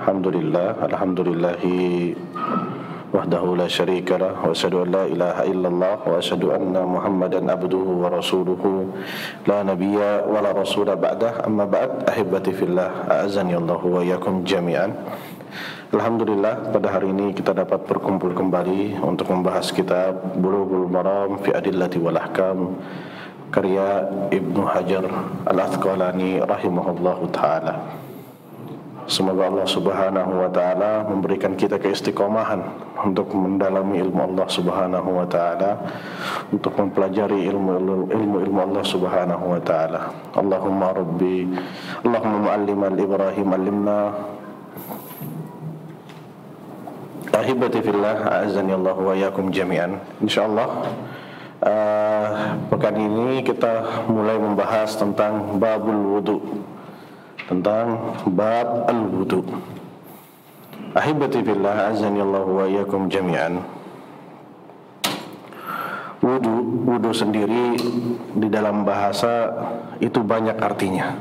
Alhamdulillahi wahdahu la syarika lah, wa asyhadu an la ilaha illallah, wa asyhadu anna Muhammadan abduhu wa rasuluhu, la nabiyya wa la rasula ba'dah, amma ba'd. Ahibati fillah, a'azani Allahu wa iyyakum jami'an. Alhamdulillah, pada hari ini kita dapat berkumpul kembali untuk membahas kitab Bulughul Maram fi Adillati wal Ahkam, karya Ibnu Hajar Al-Asqalani rahimahullahu ta'ala. Semoga Allah subhanahu wa ta'ala memberikan kita keistiqomahan untuk mendalami ilmu Allah subhanahu wa ta'ala, untuk mempelajari ilmu Allah subhanahu wa ta'ala. Allahumma rabbi, Allahumma mu'alliman Ibrahim alimna. Ahibati fillah, a'azani Allah wa yakum jami'an. InsyaAllah pekan ini kita mulai membahas tentang babul wudu, tentang bab al-wudu. Ahibati fillah, azani Allah wa iyyakum jami'an. Wudu sendiri di dalam bahasa itu banyak artinya.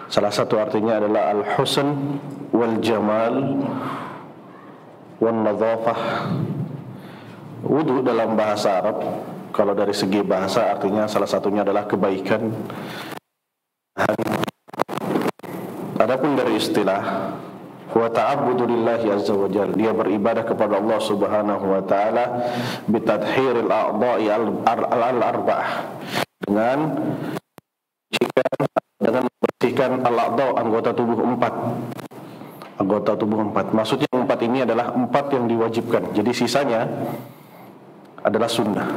Salah satu artinya adalah al-husn wal jamal wan nadhafah. Wudu dalam bahasa Arab, kalau dari segi bahasa artinya salah satunya adalah kebaikan. Adapun dari istilah wa ta'abbudu lillahi azza wa jalla, dia beribadah kepada Allah subhanahu wa ta'ala bitadhhiril a'dha'i al-arba'ah, dengan membersihkan al-a'dha', anggota tubuh empat. Maksudnya empat ini adalah empat yang diwajibkan, jadi sisanya adalah sunnah.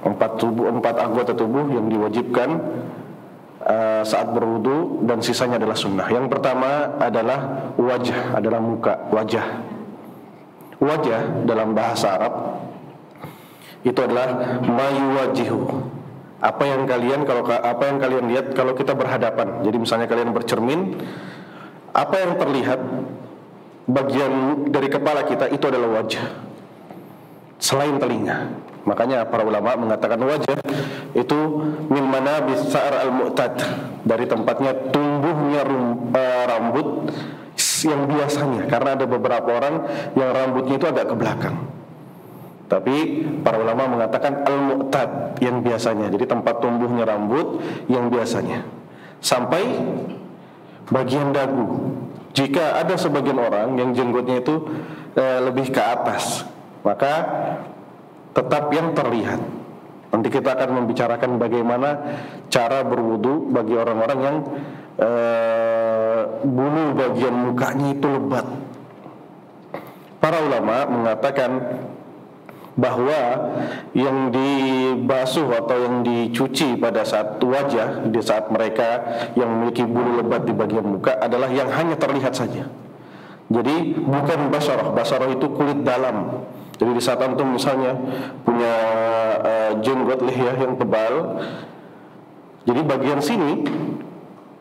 Empat anggota tubuh yang diwajibkan saat berwudu dan sisanya adalah sunnah. Yang pertama adalah wajah, adalah muka, wajah. Wajah dalam bahasa Arab itu adalah mayuwajihu, apa yang kalian lihat kalau kita berhadapan. Jadi misalnya kalian bercermin, apa yang terlihat bagian dari kepala kita itu adalah wajah, selain telinga. Makanya para ulama mengatakan wajah itu min manabis sa'r al-mu'tad, dari tempatnya tumbuhnya rambut yang biasanya, karena ada beberapa orang yang rambutnya itu agak ke belakang. Tapi para ulama mengatakan al-mu'tad, yang biasanya. Jadi tempat tumbuhnya rambut yang biasanya sampai bagian dagu. Jika ada sebagian orang yang jenggotnya itu lebih ke atas, maka tetap yang terlihat. Nanti kita akan membicarakan bagaimana cara berwudu bagi orang-orang yang bulu bagian mukanya itu lebat. Para ulama mengatakan bahwa yang dibasuh atau yang dicuci pada saat wajah, di saat mereka yang memiliki bulu lebat di bagian muka, adalah yang hanya terlihat saja. Jadi bukan basarah. Basarah itu kulit dalam. Jadi di saat antum misalnya punya jenggot lihyah yang tebal, jadi bagian sini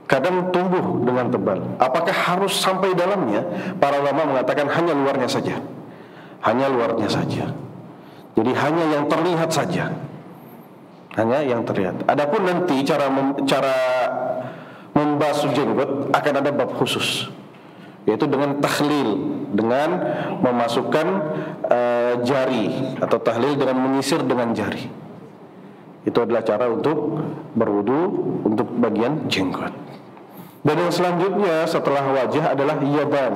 kadang tumbuh dengan tebal. Apakah harus sampai dalamnya? Para ulama mengatakan hanya luarnya saja. Hanya luarnya saja. Jadi hanya yang terlihat saja. Hanya yang terlihat. Adapun nanti cara membasuh jenggot akan ada bab khusus, yaitu dengan takhlil, dengan memasukkan jari, atau tahlil dengan menyisir dengan jari. Itu adalah cara untuk berwudu untuk bagian jenggot. Dan yang selanjutnya setelah wajah adalah yadan,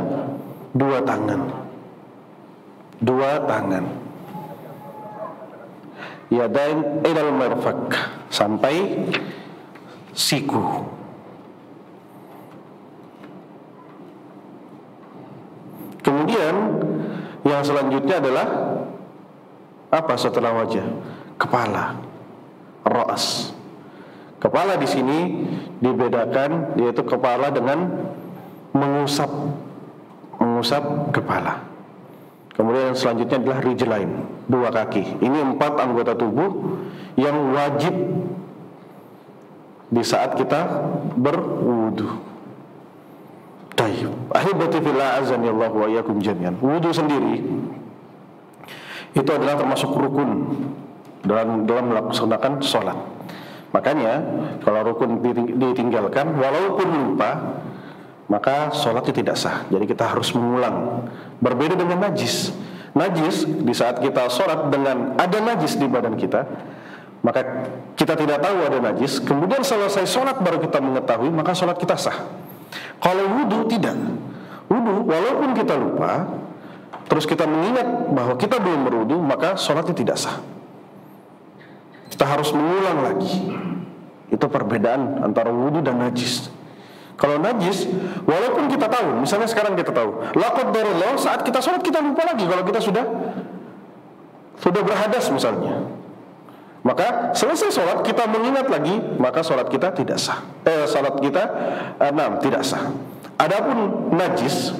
dua tangan. Yadain ilal mirfaq, sampai siku. Kemudian yang selanjutnya adalah apa setelah wajah? Kepala, ra's. Kepala di sini dibedakan, yaitu kepala dengan mengusap kepala. Kemudian yang selanjutnya adalah rijlain, dua kaki. Ini empat anggota tubuh yang wajib di saat kita berwudu. Taib. Ahibati fillah, azani Allah wa iyyakum jami'an. Wudu sendiri itu adalah termasuk rukun dalam melaksanakan sholat. Makanya kalau rukun ditinggalkan, walaupun lupa, maka sholatnya tidak sah. Jadi kita harus mengulang. Berbeda dengan najis. Najis, di saat kita sholat dengan ada najis di badan kita, maka kita tidak tahu ada najis, kemudian selesai sholat baru kita mengetahui, maka sholat kita sah. Kalau wudu tidak. Wudu walaupun kita lupa, terus kita mengingat bahwa kita belum berwudu, maka sholatnya tidak sah. Kita harus mengulang lagi. Itu perbedaan antara wudu dan najis. Kalau najis, walaupun kita tahu, misalnya sekarang kita tahu, la qadarullah, saat kita sholat kita lupa lagi kalau kita sudah berhadas misalnya. Maka selesai sholat kita mengingat lagi, maka sholat kita tidak sah. Sholat kita tidak sah. Adapun najis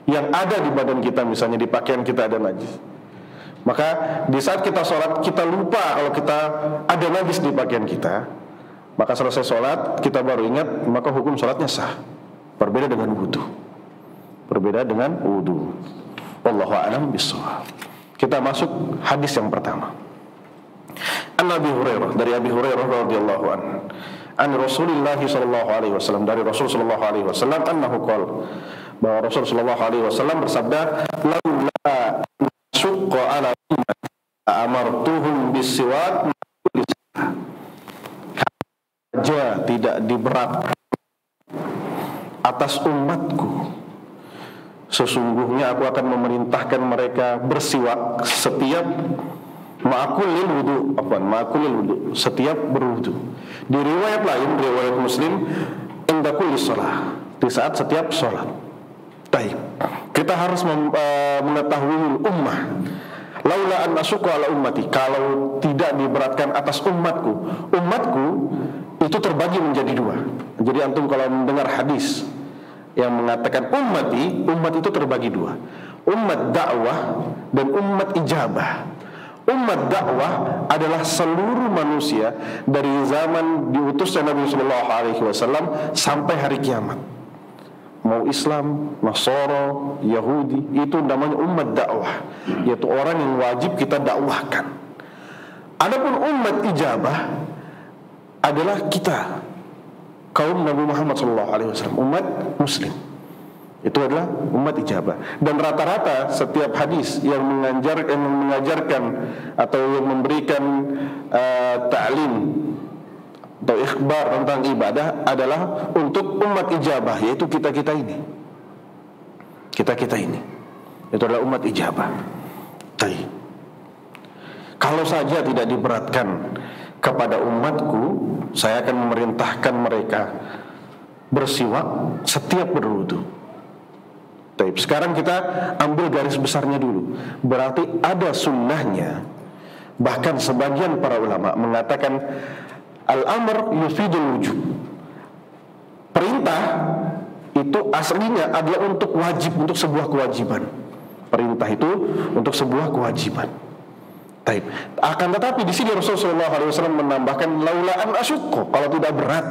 yang ada di badan kita, misalnya di pakaian kita ada najis, maka di saat kita sholat kita lupa kalau kita ada najis di pakaian kita, maka selesai sholat kita baru ingat, maka hukum sholatnya sah. Berbeda dengan wudu. Berbeda dengan wudu. Wallahu a'lam bishawab. Kita masuk hadis yang pertama. An Abi Hurairah, dari Abi Hurairah radhiyallahu anhu, an Rasulullah sallallahu alaihi wasallam, dari Rasul sallallahu alaihi wasallam, annahu qala, bahwa Rasul sallallahu alaihi wasallam bersabda, laula syaqqa ala ummati amartuhum bisiwak, saja tidak diberat atas umatku, sesungguhnya aku akan memerintahkan mereka bersiwak setiap ma'kulil wudu, setiap berwudu. Di riwayat lain, riwayat Muslim, inda kulli shalah, di saat setiap sholat. Baik, kita harus mengetahui ummah. Laula an asyqa ala ummati, kalau tidak diberatkan atas umatku. Umatku itu terbagi menjadi dua. Jadi antum kalau mendengar hadis yang mengatakan ummati, umat itu terbagi dua. Umat dakwah dan umat ijabah. Umat dakwah adalah seluruh manusia dari zaman diutusnya Nabi Sallallahu Alaihi Wasallam sampai hari kiamat. Mau Islam, Nasara, Yahudi, itu namanya umat dakwah, yaitu orang yang wajib kita dakwahkan. Adapun umat ijabah adalah kita, kaum Nabi Muhammad SAW, umat Muslim. Itu adalah umat ijabah. Dan rata-rata setiap hadis yang mengajarkan atau yang memberikan ta'lim atau ikhbar tentang ibadah adalah untuk umat ijabah, yaitu kita-kita ini. Kita-kita ini. Itu adalah umat ijabah. Baik. Kalau saja tidak diberatkan kepada umatku, saya akan memerintahkan mereka bersiwak setiap berwudu. Baik, sekarang kita ambil garis besarnya dulu. Berarti ada sunnahnya. Bahkan sebagian para ulama mengatakan al-amr yufidul wujub. Perintah itu aslinya adalah untuk wajib, untuk sebuah kewajiban. Perintah itu untuk sebuah kewajiban. Baik. Akan tetapi di sini Rasulullah SAW menambahkan laula an asyqa, kalau tidak berat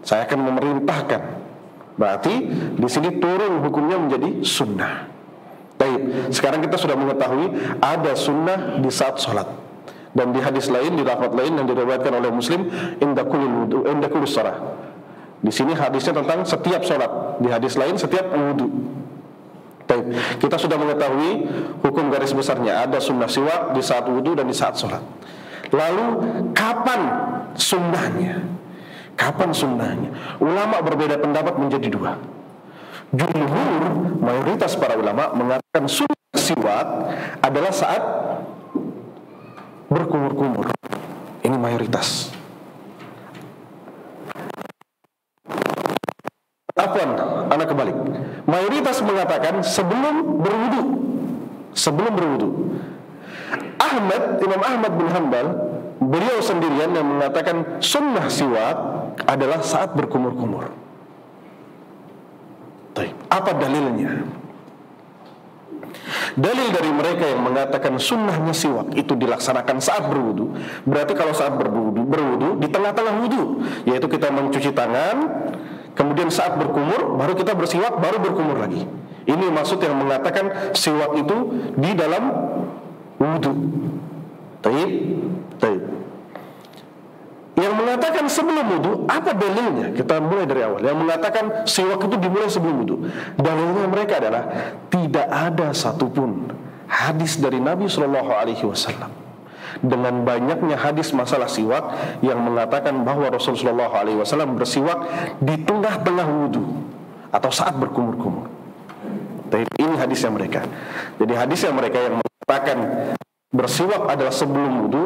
saya akan memerintahkan. Berarti di sini turun hukumnya menjadi sunnah. Baik. Sekarang kita sudah mengetahui ada sunnah di saat sholat. Dan di hadis lain, di lafaz lain yang diriwayatkan oleh Muslim, inda kulli shalah. Di sini hadisnya tentang setiap sholat. Di hadis lain setiap wudu. Baik, kita sudah mengetahui hukum garis besarnya. Ada sunnah siwak di saat wudu dan di saat sholat. Lalu kapan sunnahnya? Kapan sunnahnya? Ulama berbeda pendapat menjadi dua. Jumhur, mayoritas para ulama mengatakan sunnah siwak adalah saat berkumur-kumur. Ini mayoritas. Afwan, anak kebalik. Mayoritas mengatakan sebelum berwudu. Sebelum berwudu. Imam Ahmad bin Hanbal, beliau sendirian yang mengatakan sunnah siwak adalah saat berkumur-kumur. Apa dalilnya? Dalil dari mereka yang mengatakan sunnahnya siwak itu dilaksanakan saat berwudu, berarti kalau saat berwudu di tengah-tengah wudu, yaitu kita mencuci tangan, kemudian saat berkumur baru kita bersiwak, baru berkumur lagi. Ini maksud yang mengatakan siwak itu di dalam wudu. Taib. Yang mengatakan sebelum wudu, apa dalilnya? Kita mulai dari awal. Yang mengatakan siwak itu dimulai sebelum wudu, dalilnya mereka adalah tidak ada satupun hadis dari Nabi Shallallahu Alaihi Wasallam dengan banyaknya hadis masalah siwak yang mengatakan bahwa Rasulullah Shallallahu Alaihi Wasallam bersiwak di tengah-tengah wudu atau saat berkumur-kumur. Ini hadisnya mereka. Jadi hadisnya mereka yang mengatakan bersiwak adalah sebelum wudu,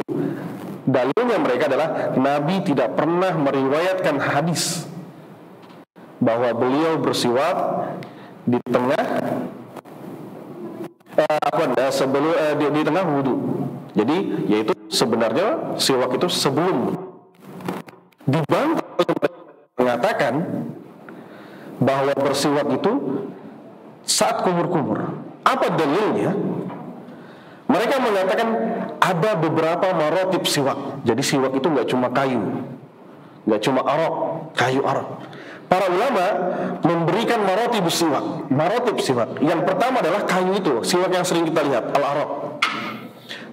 dalilnya mereka adalah Nabi tidak pernah meriwayatkan hadis bahwa beliau bersiwak di tengah di tengah wudu. Jadi yaitu sebenarnya siwak itu sebelum wudu. Dibantah mengatakan bahwa bersiwak itu saat kumur-kumur. Apa dalilnya? Mereka mengatakan ada beberapa marotib siwak. Jadi siwak itu nggak cuma kayu, nggak cuma arok, kayu arok. Para ulama memberikan marotib siwak. Yang pertama adalah kayu itu, siwak yang sering kita lihat, al-arok.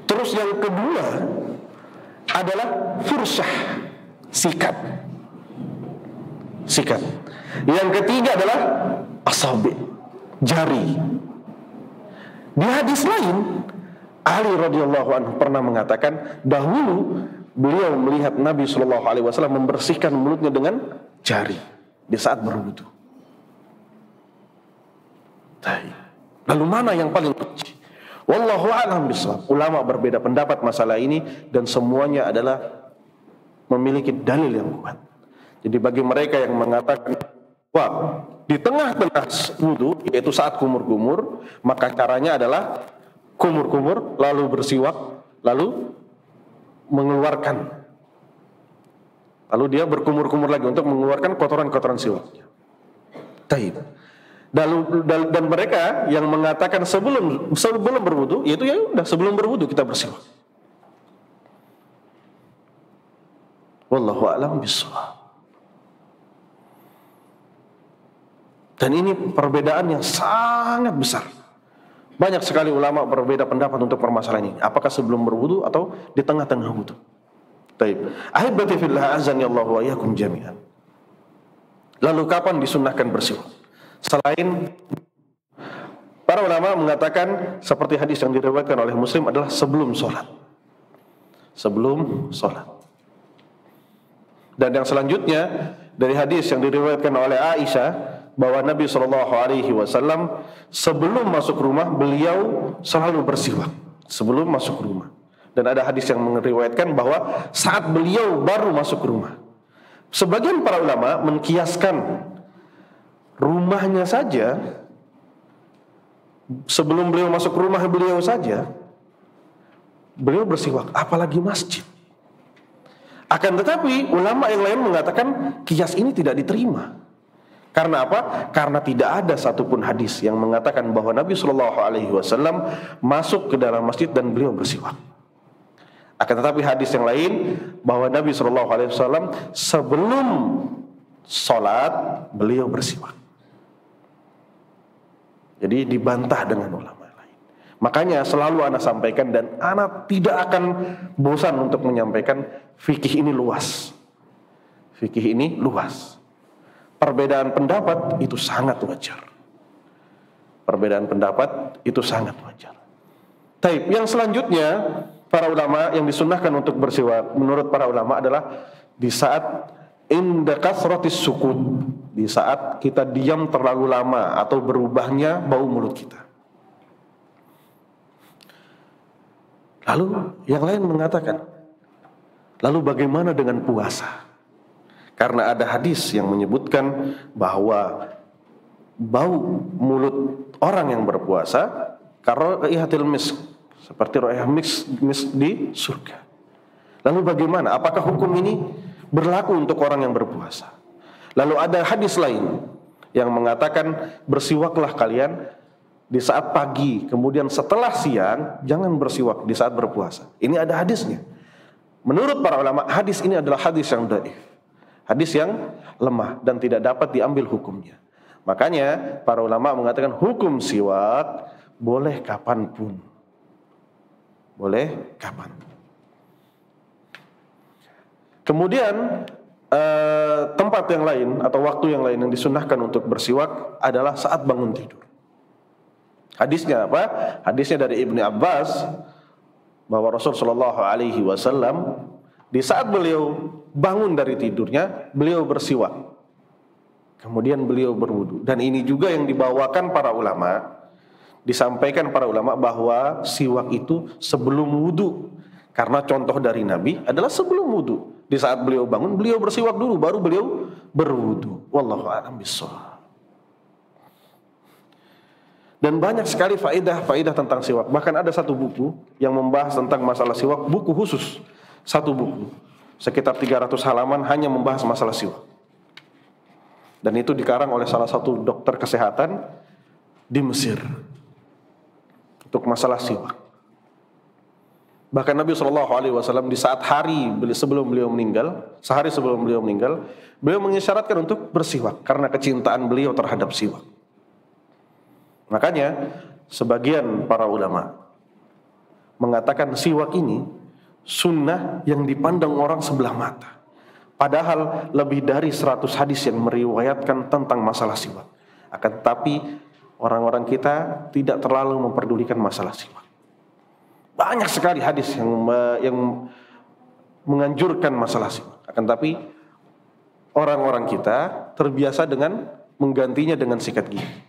Terus yang kedua adalah fursyah, sikat. Yang ketiga adalah asabi, jari. Di hadis lain, Ali radhiyallahu anhu pernah mengatakan dahulu beliau melihat Nabi Shallallahu Alaihi Wasallam membersihkan mulutnya dengan jari di saat berwudu. Lalu mana yang paling suci? Wallahu a'lam bishawab. Ulama berbeda pendapat masalah ini dan semuanya adalah memiliki dalil yang kuat. Jadi bagi mereka yang mengatakan wah di tengah-tengah wudu yaitu saat kumur-kumur, maka caranya adalah kumur-kumur lalu bersiwak lalu mengeluarkan, lalu dia berkumur-kumur lagi untuk mengeluarkan kotoran-kotoran siwaknya. Taib. Dan mereka yang mengatakan sebelum berwudu, yaitu ya udah sebelum berwudu kita bersiwak. Wallahu a'lam bishawab. Dan ini perbedaan yang sangat besar. Banyak sekali ulama berbeda pendapat untuk permasalahan ini. Apakah sebelum berwudu atau di tengah-tengah wudu? Taib. Ahibati fillah azani Allah wa iyyakum jami'an. Lalu kapan disunnahkan bersiwak? Selain para ulama mengatakan seperti hadis yang diriwayatkan oleh Muslim adalah sebelum sholat. Sebelum sholat. Dan yang selanjutnya dari hadis yang diriwayatkan oleh Aisyah bahwa Nabi Shallallahu Alaihi Wasallam sebelum masuk rumah beliau selalu bersiwak sebelum masuk rumah. Dan ada hadis yang meriwayatkan bahwa saat beliau baru masuk rumah. Sebagian para ulama mengkiaskan rumahnya saja, sebelum beliau masuk rumah beliau saja beliau bersiwak, apalagi masjid. Akan tetapi ulama yang lain mengatakan kias ini tidak diterima. Karena apa? Karena tidak ada satupun hadis yang mengatakan bahwa Nabi Shallallahu Alaihi Wasallam masuk ke dalam masjid dan beliau bersiwak. Akan tetapi hadis yang lain bahwa Nabi Shallallahu Alaihi Wasallam sebelum sholat beliau bersiwak. Jadi dibantah dengan ulama lain. Makanya selalu ana sampaikan dan ana tidak akan bosan untuk menyampaikan fikih ini luas. Fikih ini luas. Perbedaan pendapat itu sangat wajar. Perbedaan pendapat itu sangat wajar. Taib. Yang selanjutnya para ulama yang disunnahkan untuk bersiwak menurut para ulama adalah di saat inda kasratis sukut, di saat kita diam terlalu lama atau berubahnya bau mulut kita. Lalu yang lain mengatakan, lalu bagaimana dengan puasa? Karena ada hadis yang menyebutkan bahwa bau mulut orang yang berpuasa karaihatil misk, seperti raihah misk di surga. Lalu bagaimana? Apakah hukum ini berlaku untuk orang yang berpuasa? Lalu ada hadis lain yang mengatakan bersiwaklah kalian di saat pagi, kemudian setelah siang jangan bersiwak di saat berpuasa. Ini ada hadisnya. Menurut para ulama hadis ini adalah hadis yang dhaif, hadis yang lemah dan tidak dapat diambil hukumnya. Makanya para ulama mengatakan hukum siwak boleh kapanpun, boleh kapan. Kemudian tempat yang lain atau waktu yang lain yang disunnahkan untuk bersiwak adalah saat bangun tidur. Hadisnya apa? Hadisnya dari Ibnu Abbas bahwa Rasul sallallahu alaihi wasallam di saat beliau bangun dari tidurnya, beliau bersiwak. Kemudian beliau berwudu. Dan ini juga yang dibawakan para ulama, disampaikan para ulama bahwa siwak itu sebelum wudu. Karena contoh dari Nabi adalah sebelum wudu. Di saat beliau bangun, beliau bersiwak dulu, baru beliau berwudu. Wallahu a'lam bishawab. Dan banyak sekali faedah tentang siwak. Bahkan ada satu buku yang membahas tentang masalah siwak, buku khusus. Satu buku, sekitar 300 halaman hanya membahas masalah siwak. Dan itu dikarang oleh salah satu dokter kesehatan di Mesir untuk masalah siwak. Bahkan Nabi SAW di saat hari sebelum beliau meninggal, sehari sebelum beliau meninggal, beliau mengisyaratkan untuk bersiwak karena kecintaan beliau terhadap siwak. Makanya sebagian para ulama mengatakan siwak ini sunnah yang dipandang orang sebelah mata. Padahal lebih dari 100 hadis yang meriwayatkan tentang masalah siwak. Akan tetapi orang-orang kita tidak terlalu memperdulikan masalah siwak. Banyak sekali hadis yang menganjurkan masalah siwak. Akan tetapi orang-orang kita terbiasa dengan menggantinya dengan sikat gigi.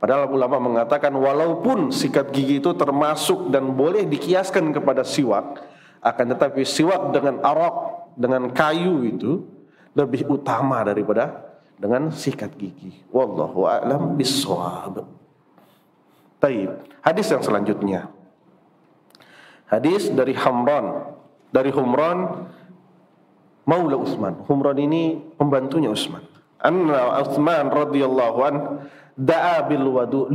Padahal ulama mengatakan walaupun sikat gigi itu termasuk dan boleh dikiaskan kepada siwak, akan tetapi siwak dengan arak, dengan kayu itu lebih utama daripada dengan sikat gigi. Wallahu a'lam bishawab. Baik, hadis yang selanjutnya. Hadis dari Humran Maula Utsman. Humran ini pembantunya Utsman. Anna Utsman radhiyallahu an da'a bi wadu.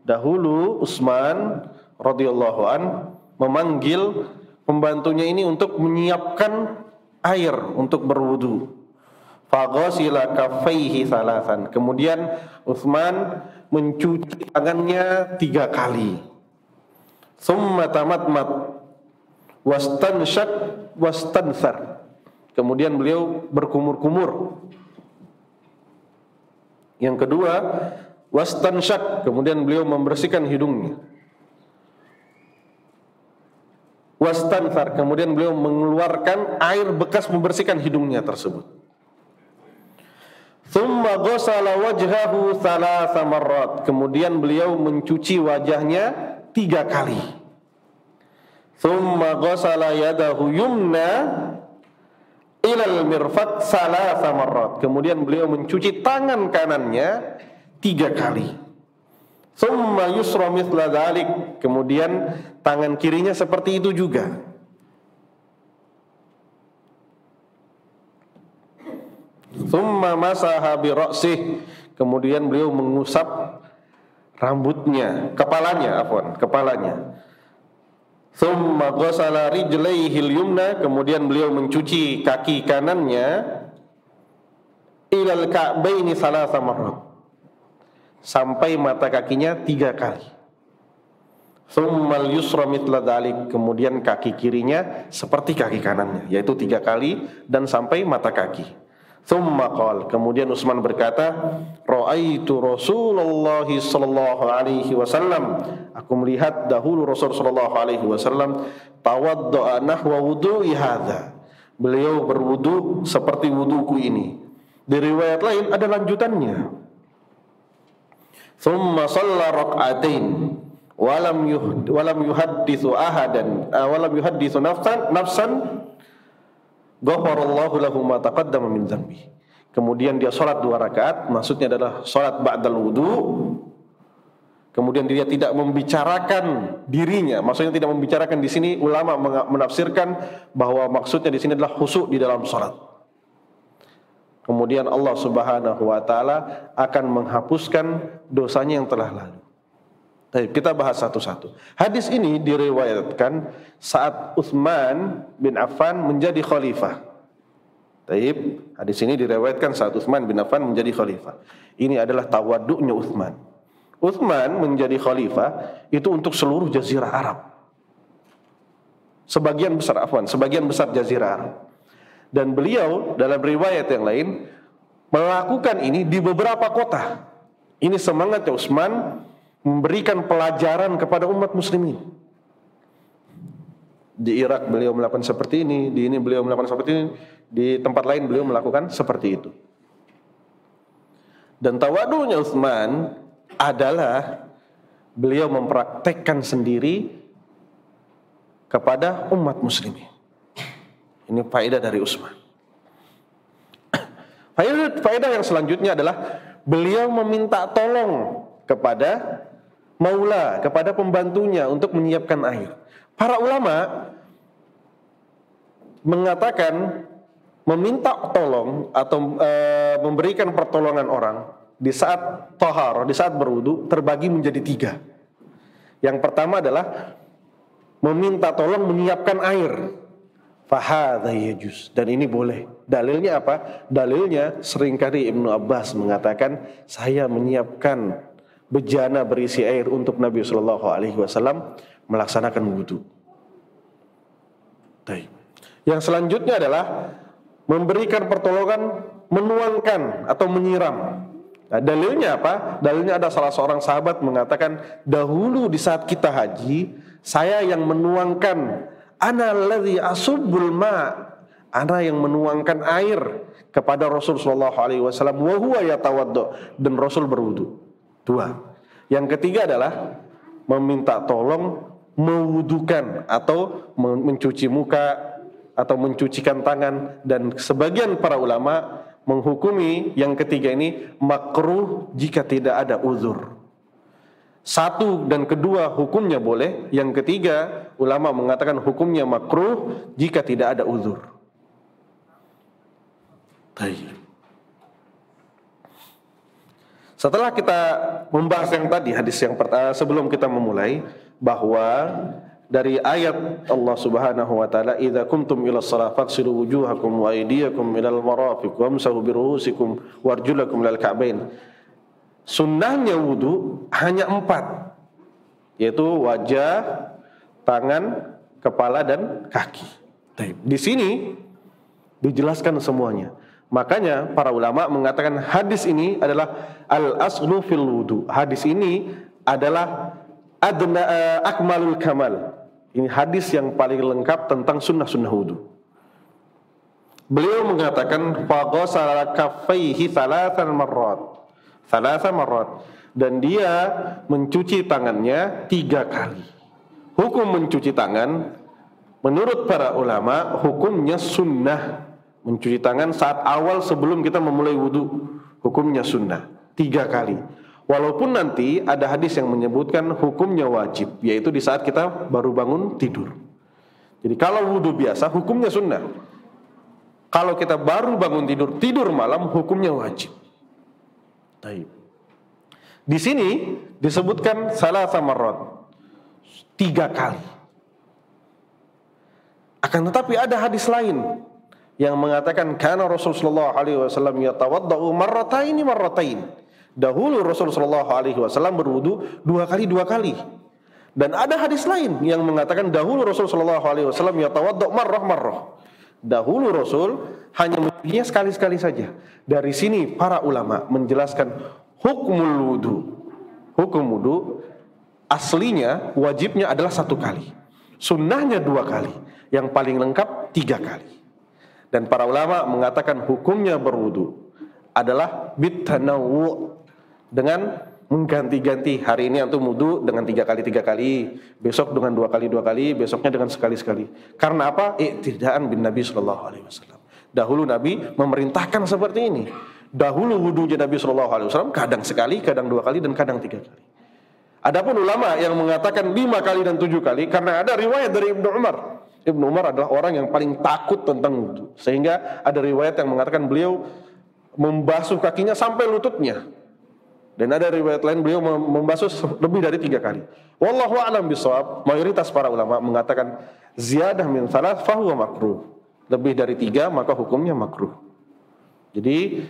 Dahulu Utsman radhiyallahu an memanggil pembantunya ini untuk menyiapkan air untuk berwudu. Faghasila kaffaihi thalathan. Kemudian Utsman mencuci tangannya 3 kali. Tsumma tamatmat wastanshaq wastanthar. Kemudian beliau berkumur-kumur. Yang kedua, wastanshaq, kemudian beliau membersihkan hidungnya. Wastanthar, kemudian beliau mengeluarkan air bekas membersihkan hidungnya tersebut. Tsumma ghasala wajhahu thalatha marrat. Kemudian beliau mencuci wajahnya 3 kali. Tsumma ghasala yadahu yumna ilal mirfaq thalatha marrat. Kemudian beliau mencuci tangan kanannya 3 kali. Tsumma yusra mithla dzalik. Kemudian tangan kirinya seperti itu juga. Tsumma masaha bi ra'sih. Kemudian beliau mengusap rambutnya, kepalanya. Tsumma ghasala rijlaihil yumna. Kemudian beliau mencuci kaki kanannya ilal ka'baini thalatha marrat. Sampai mata kakinya 3 kali. Tsummal yusra mithla dzalik. Kemudian kaki kirinya seperti kaki kanannya, yaitu 3 kali dan sampai mata kaki. Tsumma qala, kemudian Utsman berkata, ra'aitu Rasulullah sallallahu alaihi wasallam, aku melihat dahulu Rasul sallallahu alaihi wasallam tawaddaa nahwa wudu'i hadza. Beliau berwudu seperti wuduku ini. Di riwayat lain ada lanjutannya. Tsumma shalla rak'atain walam yuhadditsu ahadan walam yuhadditsu nafsan ghafarallahu lahu ma taqaddama min dzambi. Kemudian dia sholat 2 rakaat, maksudnya adalah sholat ba'dal wudu. Kemudian dia tidak membicarakan dirinya, maksudnya tidak membicarakan di sini ulama menafsirkan bahwa maksudnya di sini adalah khusyuk di dalam sholat. Kemudian Allah Subhanahu wa taala akan menghapuskan dosanya yang telah lalu. Baik, kita bahas satu-satu. Hadis ini diriwayatkan saat Utsman bin Affan menjadi khalifah. Baik, hadis ini diriwayatkan saat Utsman bin Affan menjadi khalifah. Ini adalah tawaddu'nya Utsman. Utsman menjadi khalifah itu untuk seluruh jazirah Arab. Sebagian besar jazirah Arab. Dan beliau dalam riwayat yang lain melakukan ini di beberapa kota. Ini semangatnya Utsman memberikan pelajaran kepada umat muslimin. Di Irak beliau melakukan seperti ini, di ini beliau melakukan seperti ini, di tempat lain beliau melakukan seperti itu. Dan tawadunya Utsman adalah beliau mempraktekkan sendiri kepada umat muslimin. Ini faedah dari Utsman. Faedah yang selanjutnya adalah beliau meminta tolong kepada Maula, kepada pembantunya untuk menyiapkan air. Para ulama mengatakan meminta tolong atau memberikan pertolongan orang di saat taharah, di saat berwudu terbagi menjadi 3. Yang pertama adalah meminta tolong menyiapkan air. Fahadha yajuz, dan ini boleh. Dalilnya apa? Dalilnya seringkali Ibnu Abbas mengatakan, saya menyiapkan bejana berisi air untuk Nabi SAW melaksanakan wudu. Yang selanjutnya adalah memberikan pertolongan menuangkan atau menyiram. Nah, dalilnya apa? Dalilnya ada salah seorang sahabat mengatakan, dahulu di saat kita haji, saya yang menuangkan, ana alladzi asubbul ma', ana yang menuangkan air kepada Rasul sallallahu alaihi wasallam, wa huwa yatawaddo, dan Rasul berwudu. 2. Yang ketiga adalah meminta tolong mewudukan atau mencuci muka atau mencucikan tangan, dan sebagian para ulama menghukumi yang ketiga ini makruh jika tidak ada uzur. 1 dan 2 hukumnya boleh, yang ketiga ulama mengatakan hukumnya makruh jika tidak ada uzur. Setelah kita membahas yang tadi, hadis yang pertama, sebelum kita memulai, bahwa dari ayat Allah Subhanahu wa taala, idza kuntum ila shalah faghsilu wujuhakum wa aydiyakum ilal marafiq wamsahu bi ru'usikum warjulakum ilal ka'bain. Sunnahnya wudu hanya 4, yaitu wajah, tangan, kepala, dan kaki. Di sini dijelaskan semuanya. Makanya para ulama mengatakan hadis ini adalah al-aslu fil wudu. Hadis ini adalah akmalul kamal. Ini hadis yang paling lengkap tentang sunnah-sunnah wudu. Beliau mengatakan faghasala kaffaihi thalathan marrat, dan dia mencuci tangannya 3 kali. Hukum mencuci tangan menurut para ulama hukumnya sunnah. Mencuci tangan saat awal sebelum kita memulai wudu hukumnya sunnah 3 kali. Walaupun nanti ada hadis yang menyebutkan hukumnya wajib, yaitu di saat kita baru bangun tidur. Jadi kalau wudu biasa hukumnya sunnah. Kalau kita baru bangun tidur malam hukumnya wajib. Di sini disebutkan salasa marrat, 3 kali. Akan tetapi ada hadis lain yang mengatakan kana Rasulullah sallallahu alaihi wasallam yatawaddau marratain. Dahulu Rasulullah sallallahu alaihi wasallam berwudu 2 kali. Dan ada hadis lain yang mengatakan dahulu Rasulullah sallallahu alaihi wasallam yatawaddau marrah. Dahulu Rasul hanya mencucinya sekali-sekali saja. Dari sini para ulama menjelaskan hukum wudu aslinya wajibnya adalah 1 kali. Sunnahnya 2 kali. Yang paling lengkap 3 kali. Dan para ulama mengatakan hukumnya berwudu adalah bitanawwu, dengan mengganti-ganti. Hari ini antum wudu dengan 3 kali, besok dengan 2 kali, besoknya dengan sekali. Karena apa? Iktidaan bin Nabi sallallahu alaihi wasallam. Dahulu Nabi memerintahkan seperti ini. Dahulu wudunya Nabi sallallahu alaihi wasallam kadang sekali, kadang 2 kali, dan kadang 3 kali. Adapun ulama yang mengatakan 5 kali dan 7 kali, karena ada riwayat dari Ibnu Umar. Ibnu Umar adalah orang yang paling takut tentang wudu, sehingga ada riwayat yang mengatakan beliau membasuh kakinya sampai lututnya. Dan ada riwayat lain beliau membasuh lebih dari 3 kali. Wallahu a'lam bishawab. Mayoritas para ulama mengatakan ziyadah min thalath fahuwa makruh. Lebih dari 3 maka hukumnya makruh. Jadi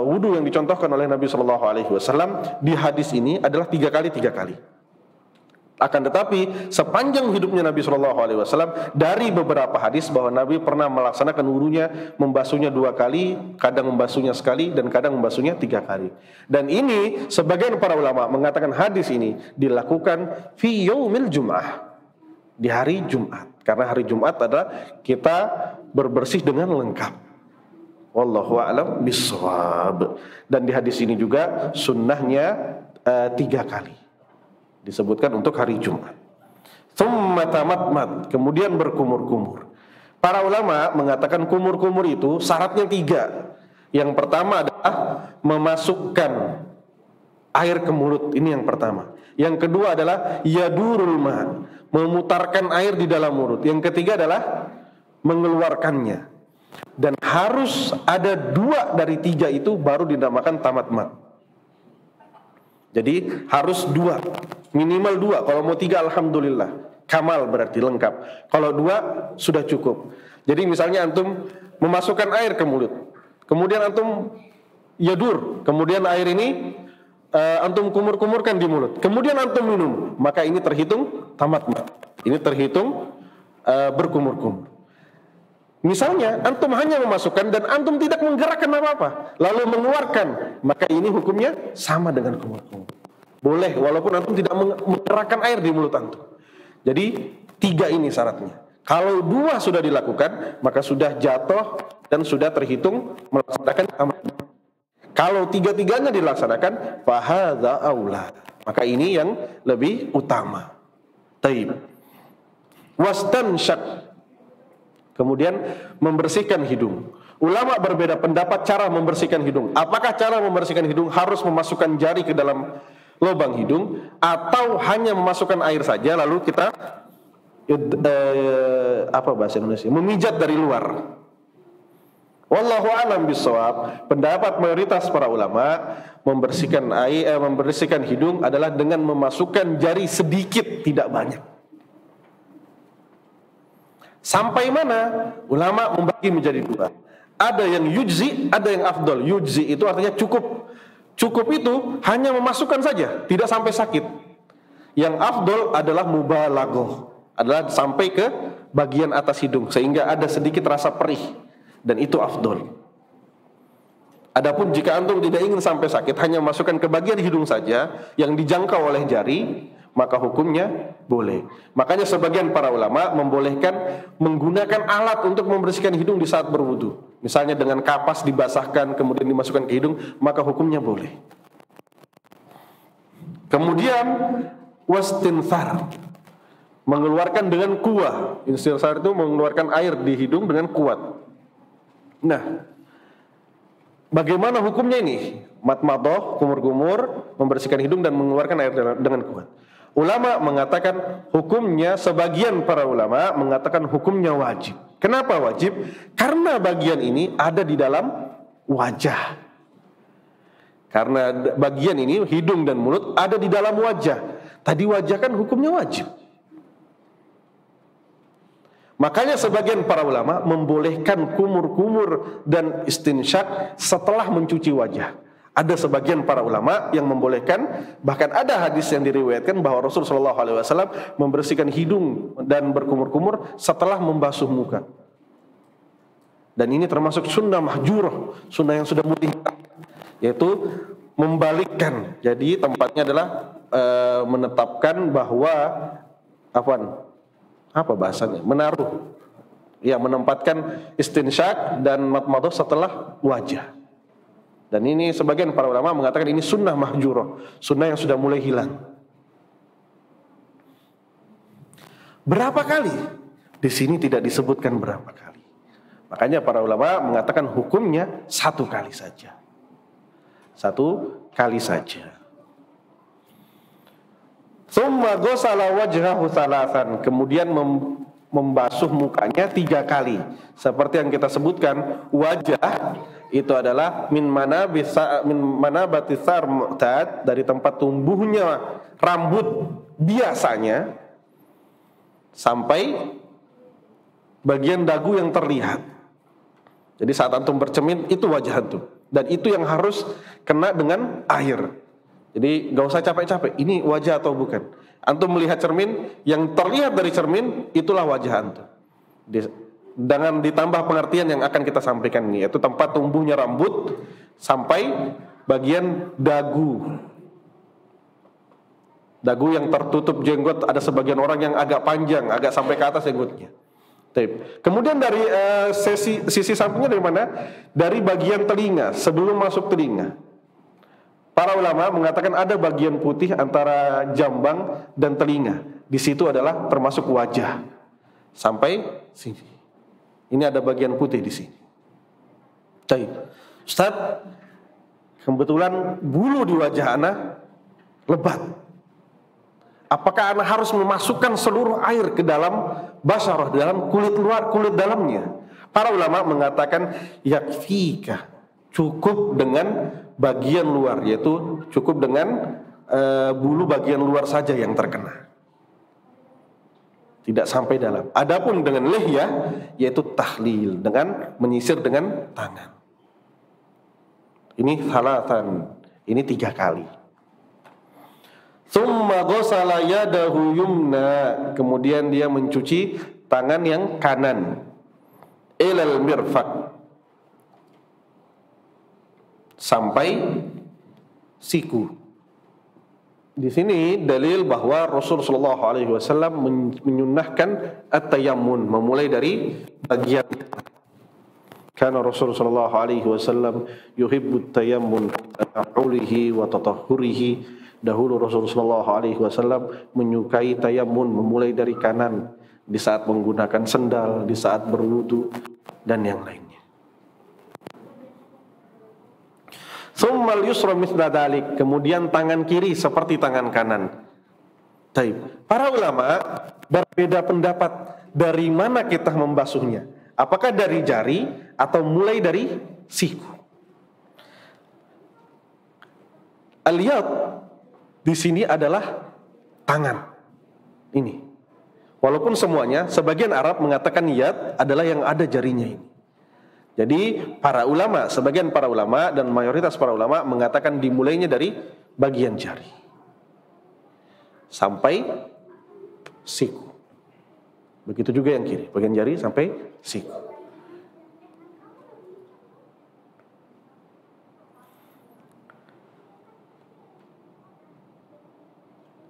wudu yang dicontohkan oleh Nabi sallallahu alaihi wasallam di hadis ini adalah 3 kali. Akan tetapi sepanjang hidupnya Nabi SAW, dari beberapa hadis bahwa Nabi pernah melaksanakan wudunya, membasuhnya 2 kali, kadang membasuhnya sekali, dan kadang membasuhnya 3 kali. Dan ini sebagian para ulama mengatakan hadis ini dilakukan fi yaumil jum'ah, di hari Jumat. Karena hari Jumat adalah kita berbersih dengan lengkap. Wallahu a'lam bishawab. Dan di hadis ini juga sunnahnya 3 kali disebutkan untuk hari Jumat. Tsumma tamatmat, kemudian berkumur-kumur. Para ulama mengatakan kumur-kumur itu syaratnya 3. Yang pertama adalah memasukkan air ke mulut, ini yang pertama. Yang kedua adalah yadurul ma, memutarkan air di dalam mulut. Yang ketiga adalah mengeluarkannya. Dan harus ada 2 dari 3 itu baru dinamakan tamatmat. Jadi harus 2, minimal 2. Kalau mau 3 alhamdulillah, kamal berarti lengkap. Kalau 2 sudah cukup. Jadi misalnya antum memasukkan air ke mulut, kemudian antum yadur, kemudian air ini antum kumur-kumurkan di mulut, kemudian antum minum, maka ini terhitung tamatmat. Ini terhitung berkumur-kumur. Misalnya antum hanya memasukkan dan antum tidak menggerakkan apa-apa, lalu mengeluarkan, maka ini hukumnya sama dengan kumur-kumur. Boleh walaupun antum tidak menggerakkan air di mulut antum. Jadi 3 ini syaratnya. Kalau 2 sudah dilakukan, maka sudah jatuh dan sudah terhitung melaksanakan tamatmat. Kalau 3-tiganya dilaksanakan, fahadza aula, maka ini yang lebih utama. Taib. Wastansyak, kemudian membersihkan hidung. Ulama berbeda pendapat cara membersihkan hidung. Apakah cara membersihkan hidung harus memasukkan jari ke dalam lubang hidung, atau hanya memasukkan air saja lalu kita apa bahasa Indonesia, memijat dari luar? Wallahu a'lam bishawab. Pendapat mayoritas para ulama membersihkan hidung adalah dengan memasukkan jari sedikit, tidak banyak. Sampai mana? Ulama membagi menjadi 2. Ada yang yujzi, ada yang afdol. Yujzi itu artinya cukup. Cukup itu hanya memasukkan saja, tidak sampai sakit. Yang afdol adalah mubalaghah, adalah sampai ke bagian atas hidung sehingga ada sedikit rasa perih, dan itu afdol. Adapun jika antum tidak ingin sampai sakit, hanya masukkan ke bagian hidung saja yang dijangkau oleh jari, maka hukumnya boleh. Makanya sebagian para ulama membolehkan menggunakan alat untuk membersihkan hidung di saat berwudu. Misalnya dengan kapas dibasahkan kemudian dimasukkan ke hidung, maka hukumnya boleh. Kemudian wastinthar, mengeluarkan dengan kuah. Istinthar itu mengeluarkan air di hidung dengan kuat. Nah, bagaimana hukumnya ini? Matmadoh, kumur-kumur, membersihkan hidung dan mengeluarkan air dengan kuat. Ulama mengatakan hukumnya, sebagian para ulama mengatakan hukumnya wajib. Kenapa wajib? Karena bagian ini ada di dalam wajah. Karena bagian ini, hidung dan mulut, ada di dalam wajah. Tadi wajah kan hukumnya wajib. Makanya sebagian para ulama membolehkan kumur-kumur dan istinsyak setelah mencuci wajah. Ada sebagian para ulama yang membolehkan, bahkan ada hadis yang diriwayatkan bahwa Rasulullah SAW membersihkan hidung dan berkumur-kumur setelah membasuh muka. Dan ini termasuk sunnah mahjurah, sunnah yang sudah mutih, yaitu membalikkan. Jadi tempatnya adalah menetapkan bahwa apa bahasanya? Menaruh, ya, menempatkan istinsyak dan matmadah setelah wajah. Dan ini sebagian para ulama mengatakan ini sunnah mahjurah, sunnah yang sudah mulai hilang. Berapa kali? Di sini tidak disebutkan berapa kali. Makanya para ulama mengatakan hukumnya 1 kali saja. 1 kali saja. Tsumma ghasala wajhahu thalathan, kemudian membasuh mukanya 3 kali. Seperti yang kita sebutkan, wajah itu adalah min manabati tsar mu'tad, dari tempat tumbuhnya rambut biasanya sampai bagian dagu yang terlihat. Jadi saat antum bercermin itu wajah antum, dan itu yang harus kena dengan air. Jadi gak usah capek-capek, ini wajah atau bukan. Antum melihat cermin, yang terlihat dari cermin itulah wajah antum. Dengan ditambah pengertian yang akan kita sampaikan ini, yaitu tempat tumbuhnya rambut sampai bagian dagu. Dagu yang tertutup jenggot, ada sebagian orang yang agak panjang, agak sampai ke atas jenggotnya. Kemudian dari sisi sampingnya dari mana? Dari bagian telinga, sebelum masuk telinga. Para ulama mengatakan ada bagian putih antara jambang dan telinga. Di situ adalah termasuk wajah. Sampai sini. Ini ada bagian putih di sini. Ustaz, kebetulan bulu di wajah ana lebat. Apakah ana harus memasukkan seluruh air ke dalam basyarah, dalam kulit luar, kulit dalamnya? Para ulama mengatakan yakfika, cukup dengan bagian luar, yaitu cukup dengan bulu bagian luar saja yang terkena. Tidak sampai dalam. Adapun dengan lihyah, yaitu tahlil, dengan menyisir dengan tangan. Ini salatan, ini 3 kali. Tsumma ghasala yadahu yumna, kemudian dia mencuci tangan yang kanan. Ilal mirfaq, sampai siku. Di sini dalil bahwa Rasul sallallahu alaihi wasallam menyunnahkan at-tayammun, memulai dari bagian. Karena Rasul sallallahu alaihi wasallam yuhibbu at-tayammun ta'ulihi wa tatahhurihi. Dahulu Rasul sallallahu alaihi wasallam menyukai tayammun, memulai dari kanan di saat menggunakan sendal, di saat berwudu dan yang lainnya. Tsummal yusra mithla dzalik, kemudian tangan kiri seperti tangan kanan. Taib. Para ulama berbeda pendapat dari mana kita membasuhnya. Apakah dari jari atau mulai dari siku? Al-yad di sini adalah tangan. Ini. Walaupun semuanya, sebagian Arab mengatakan yad adalah yang ada jarinya ini. Jadi para ulama, sebagian para ulama dan mayoritas para ulama mengatakan dimulainya dari bagian jari sampai siku. Begitu juga yang kiri, bagian jari sampai siku.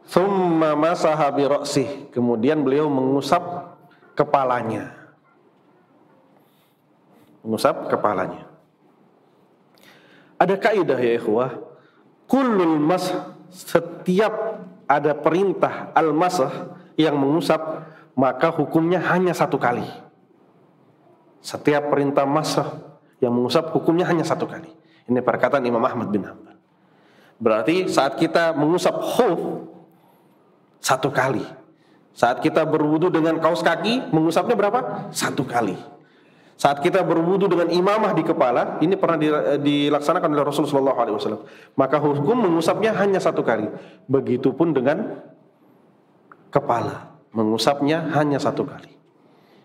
Tsumma masaha bi ra'sih, kemudian beliau mengusap kepalanya. Mengusap kepalanya. Ada kaidah ya ikhwah, kullul mas, setiap ada perintah al-masah yang mengusap, maka hukumnya hanya 1 kali. Setiap perintah masah yang mengusap hukumnya hanya 1 kali. Ini perkataan Imam Ahmad bin Hanbal. Berarti saat kita mengusap khuf 1 kali. Saat kita berwudu dengan kaos kaki mengusapnya berapa? 1 kali. Saat kita berwudu dengan imamah di kepala, ini pernah dilaksanakan oleh Rasulullah SAW. Maka hukum mengusapnya hanya 1 kali. Begitupun dengan kepala, mengusapnya hanya 1 kali.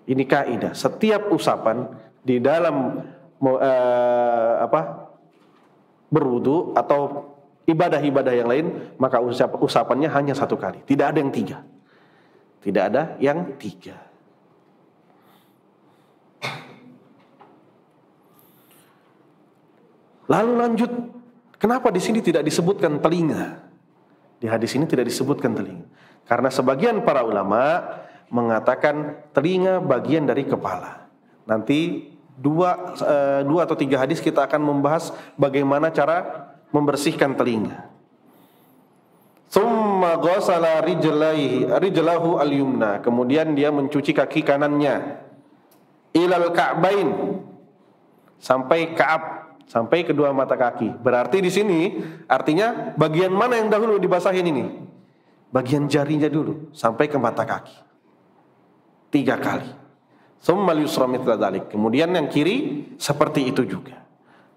Ini kaidah. Setiap usapan di dalam berwudu atau ibadah-ibadah yang lain, maka usapannya hanya 1 kali. Tidak ada yang 3. Tidak ada yang 3. Lalu lanjut, kenapa di sini tidak disebutkan telinga? Di hadis ini tidak disebutkan telinga. Karena sebagian para ulama mengatakan telinga bagian dari kepala. Nanti 2 atau 3 hadis kita akan membahas bagaimana cara membersihkan telinga. Tsumma ghasala rijlahu al-yumna, kemudian dia mencuci kaki kanannya ilal ka'bain, sampai ka'ab, sampai kedua mata kaki. Berarti di sini artinya bagian mana yang dahulu dibasahin ini? Bagian jarinya dulu sampai ke mata kaki. 3 kali. Tsummal yusra mithla dzalik. Kemudian yang kiri seperti itu juga.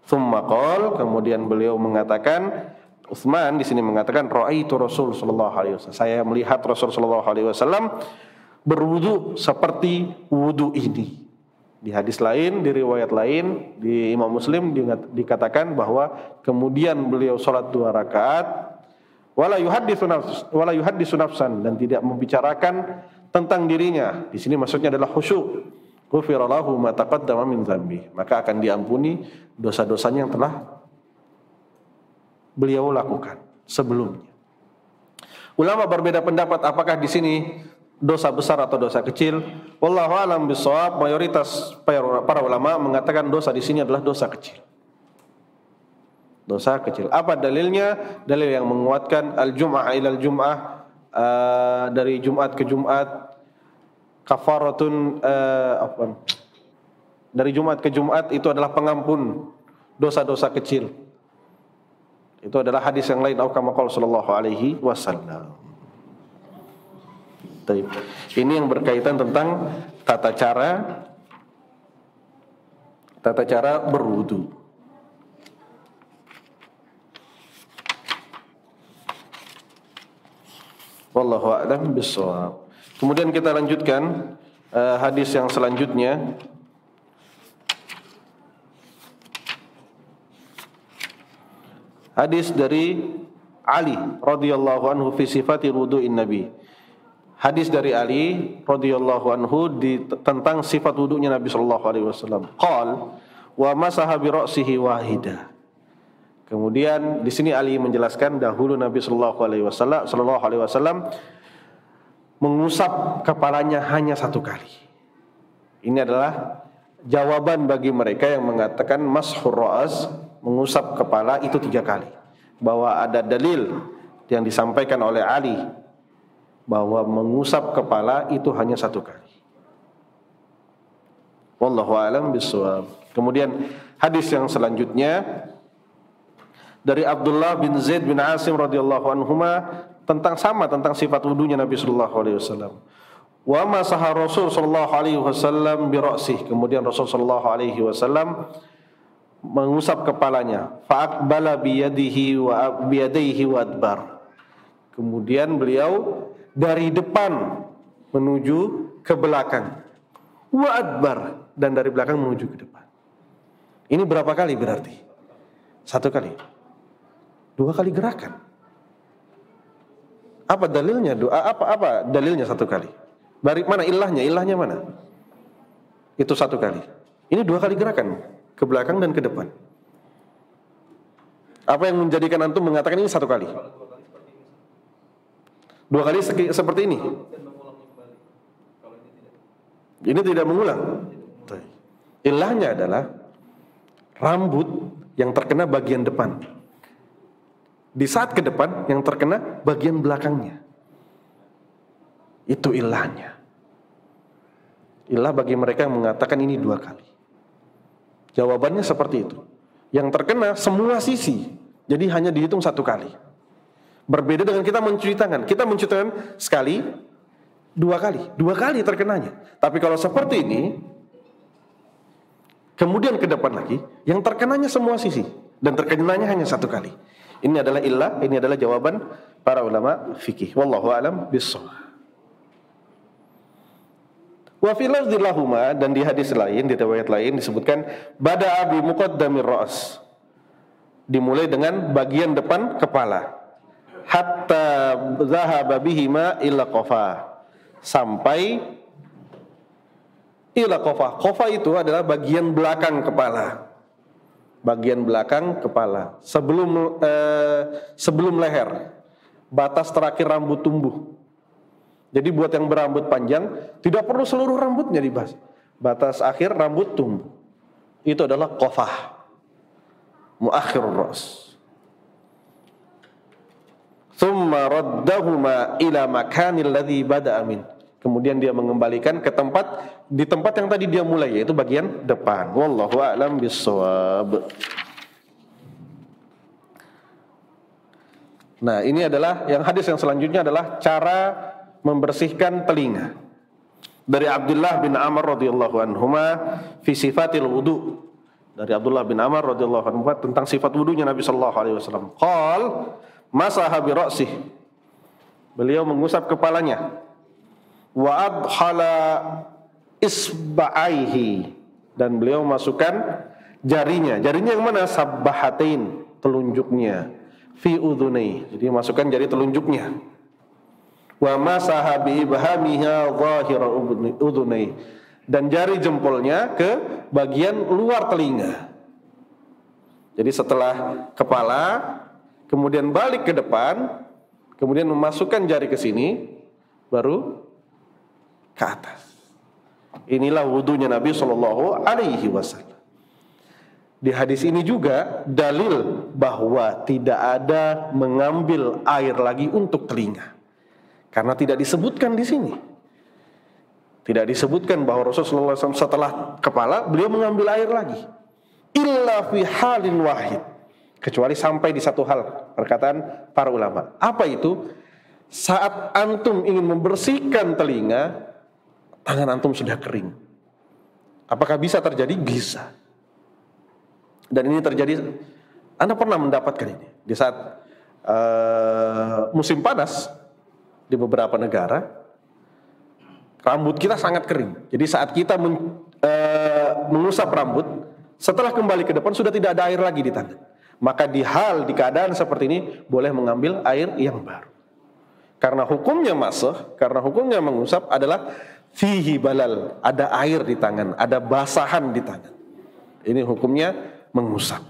Tsumma qol, kemudian beliau mengatakan, Utsman di sini mengatakan raaitu Rasul sallallahu alaihi wasallam. Saya melihat Rasul sallallahu alaihi wasallam berwudu seperti wudu ini. Di hadis lain, di riwayat lain, di Imam Muslim dikatakan bahwa kemudian beliau sholat 2 rakaat, wala yuhadditsu nafsan, dan tidak membicarakan tentang dirinya. Di sini maksudnya adalah khusyuk. Ghufira lahu ma taqaddama min dzambi, maka akan diampuni dosa-dosanya yang telah beliau lakukan sebelumnya. Ulama berbeda pendapat apakah di sini dosa besar atau dosa kecil. Wallahu a'lam bishawab. Mayoritas para ulama mengatakan dosa di sini adalah dosa kecil. Dosa kecil. Apa dalilnya? Dalil yang menguatkan al-jum'ah ilal jum'ah, dari Jumat ke Jumat, kafaratun dari Jumat ke Jumat itu adalah pengampun dosa-dosa kecil. Itu adalah hadis yang lain, kama qala sallallahu alaihi wasallam. Baik. Ini yang berkaitan tentang tata cara berwudu. Wallahu a'lam bishawab. Kemudian kita lanjutkan hadis yang selanjutnya. Hadis dari Ali radhiyallahu anhu fi sifati wudu'in Nabi. Hadis dari Ali radhiyallahu anhu tentang sifat wudunya Nabi sallallahu alaihi wasallam. Qal wa masaha bi ra'sihi wahida. Kemudian di sini Ali menjelaskan dahulu Nabi sallallahu alaihi wasallam mengusap kepalanya hanya satu kali. Ini adalah jawaban bagi mereka yang mengatakan mashur ra's, mengusap kepala itu 3 kali. Bahwa ada dalil yang disampaikan oleh Ali bahwa mengusap kepala itu hanya 1 kali. Wallahu a'lam bishawab. Kemudian hadis yang selanjutnya dari Abdullah bin Zaid bin Asim radhiyallahu anhuma tentang sifat wudunya Nabi sallallahu alaihi wasallam. Wa masaha Rasul sallallahu alaihi wasallam bi ra'sih. Kemudian Rasul sallallahu alaihi wasallam mengusap kepalanya. Fa aqbala bi yadihi wa adbar. Kemudian beliau dari depan menuju ke belakang. Wa adbar, dan dari belakang menuju ke depan. Ini berapa kali berarti? 1 kali. 2 kali gerakan. Apa dalilnya? Apa dalilnya 1 kali? Dari mana ilahnya? Ilahnya mana? Itu 1 kali. Ini 2 kali gerakan, ke belakang dan ke depan. Apa yang menjadikan antum mengatakan ini 1 kali? 2 kali seperti ini. Ini tidak mengulang. Ilahnya adalah rambut yang terkena bagian depan. Di saat ke depan yang terkena bagian belakangnya. Itu ilahnya. Ilah bagi mereka yang mengatakan ini 2 kali. Jawabannya seperti itu. Yang terkena semua sisi. Jadi hanya dihitung 1 kali. Berbeda dengan kita mencuci tangan. Kita mencuci tangan sekali, 2 kali. 2 kali terkenanya. Tapi kalau seperti ini, kemudian ke depan lagi, yang terkenanya semua sisi. Dan terkenanya hanya 1 kali. Ini adalah illah, ini adalah jawaban para ulama fikih. Wallahu a'lam bishawab. Wa fi lafdzi lahuma, dan di hadis lain, di riwayat lain disebutkan bada'a bi muqaddamir ra's. Dimulai dengan bagian depan kepala. Hatta dhahaba bihima ila qafa. Sampai ila qafa. Qafa itu adalah bagian belakang kepala. Bagian belakang kepala, sebelum leher, batas terakhir rambut tumbuh. Jadi buat yang berambut panjang tidak perlu seluruh rambutnya dibahas. Batas akhir rambut tumbuh. Itu adalah qafah, muakhirur ra's. Tsumma raddahuma ila makanil ladzi bada'a min. Kemudian dia mengembalikan ke di tempat yang tadi dia mulai, yaitu bagian depan. Wallahu a'lam bishawab. Nah, ini adalah hadis yang selanjutnya adalah cara membersihkan telinga. Dari Abdullah bin Amr radhiyallahu anhuma fi sifatil wudu. Dari Abdullah bin Amr radhiyallahu anhu tentang sifat wudunya Nabi sallallahu alaihi wasallam. Qal masaha bi ra'sih. Beliau mengusap kepalanya. Wa adhala isba'aihi, dan beliau masukkan jarinya yang mana? Sabbahatain, telunjuknya. fi udhunai. Jadi masukkan jari telunjuknya. Wa masaha bi ibhamiha dhahira udhunai. Dan jari jempolnya ke bagian luar telinga. Jadi setelah kepala, kemudian balik ke depan, kemudian memasukkan jari ke sini, baru ke atas. Inilah wudunya Nabi Shallallahu Alaihi Wasallam. Di hadis ini juga dalil bahwa tidak ada mengambil air lagi untuk telinga, karena tidak disebutkan di sini. Tidak disebutkan bahwa Rasulullah SAW setelah kepala beliau mengambil air lagi. Illa fi halin wahid, kecuali sampai di satu hal, perkataan para ulama. Apa itu? Saat antum ingin membersihkan telinga, tangan antum sudah kering. Apakah bisa terjadi? Bisa. Dan ini terjadi, Anda pernah mendapatkan ini di saat musim panas di beberapa negara, rambut kita sangat kering. Jadi saat kita mengusap rambut, setelah kembali ke depan sudah tidak ada air lagi di tangan. Maka di keadaan seperti ini boleh mengambil air yang baru. Karena hukumnya masah, karena hukumnya mengusap adalah fihi balal, ada air di tangan, ada basahan di tangan. Ini hukumnya mengusap.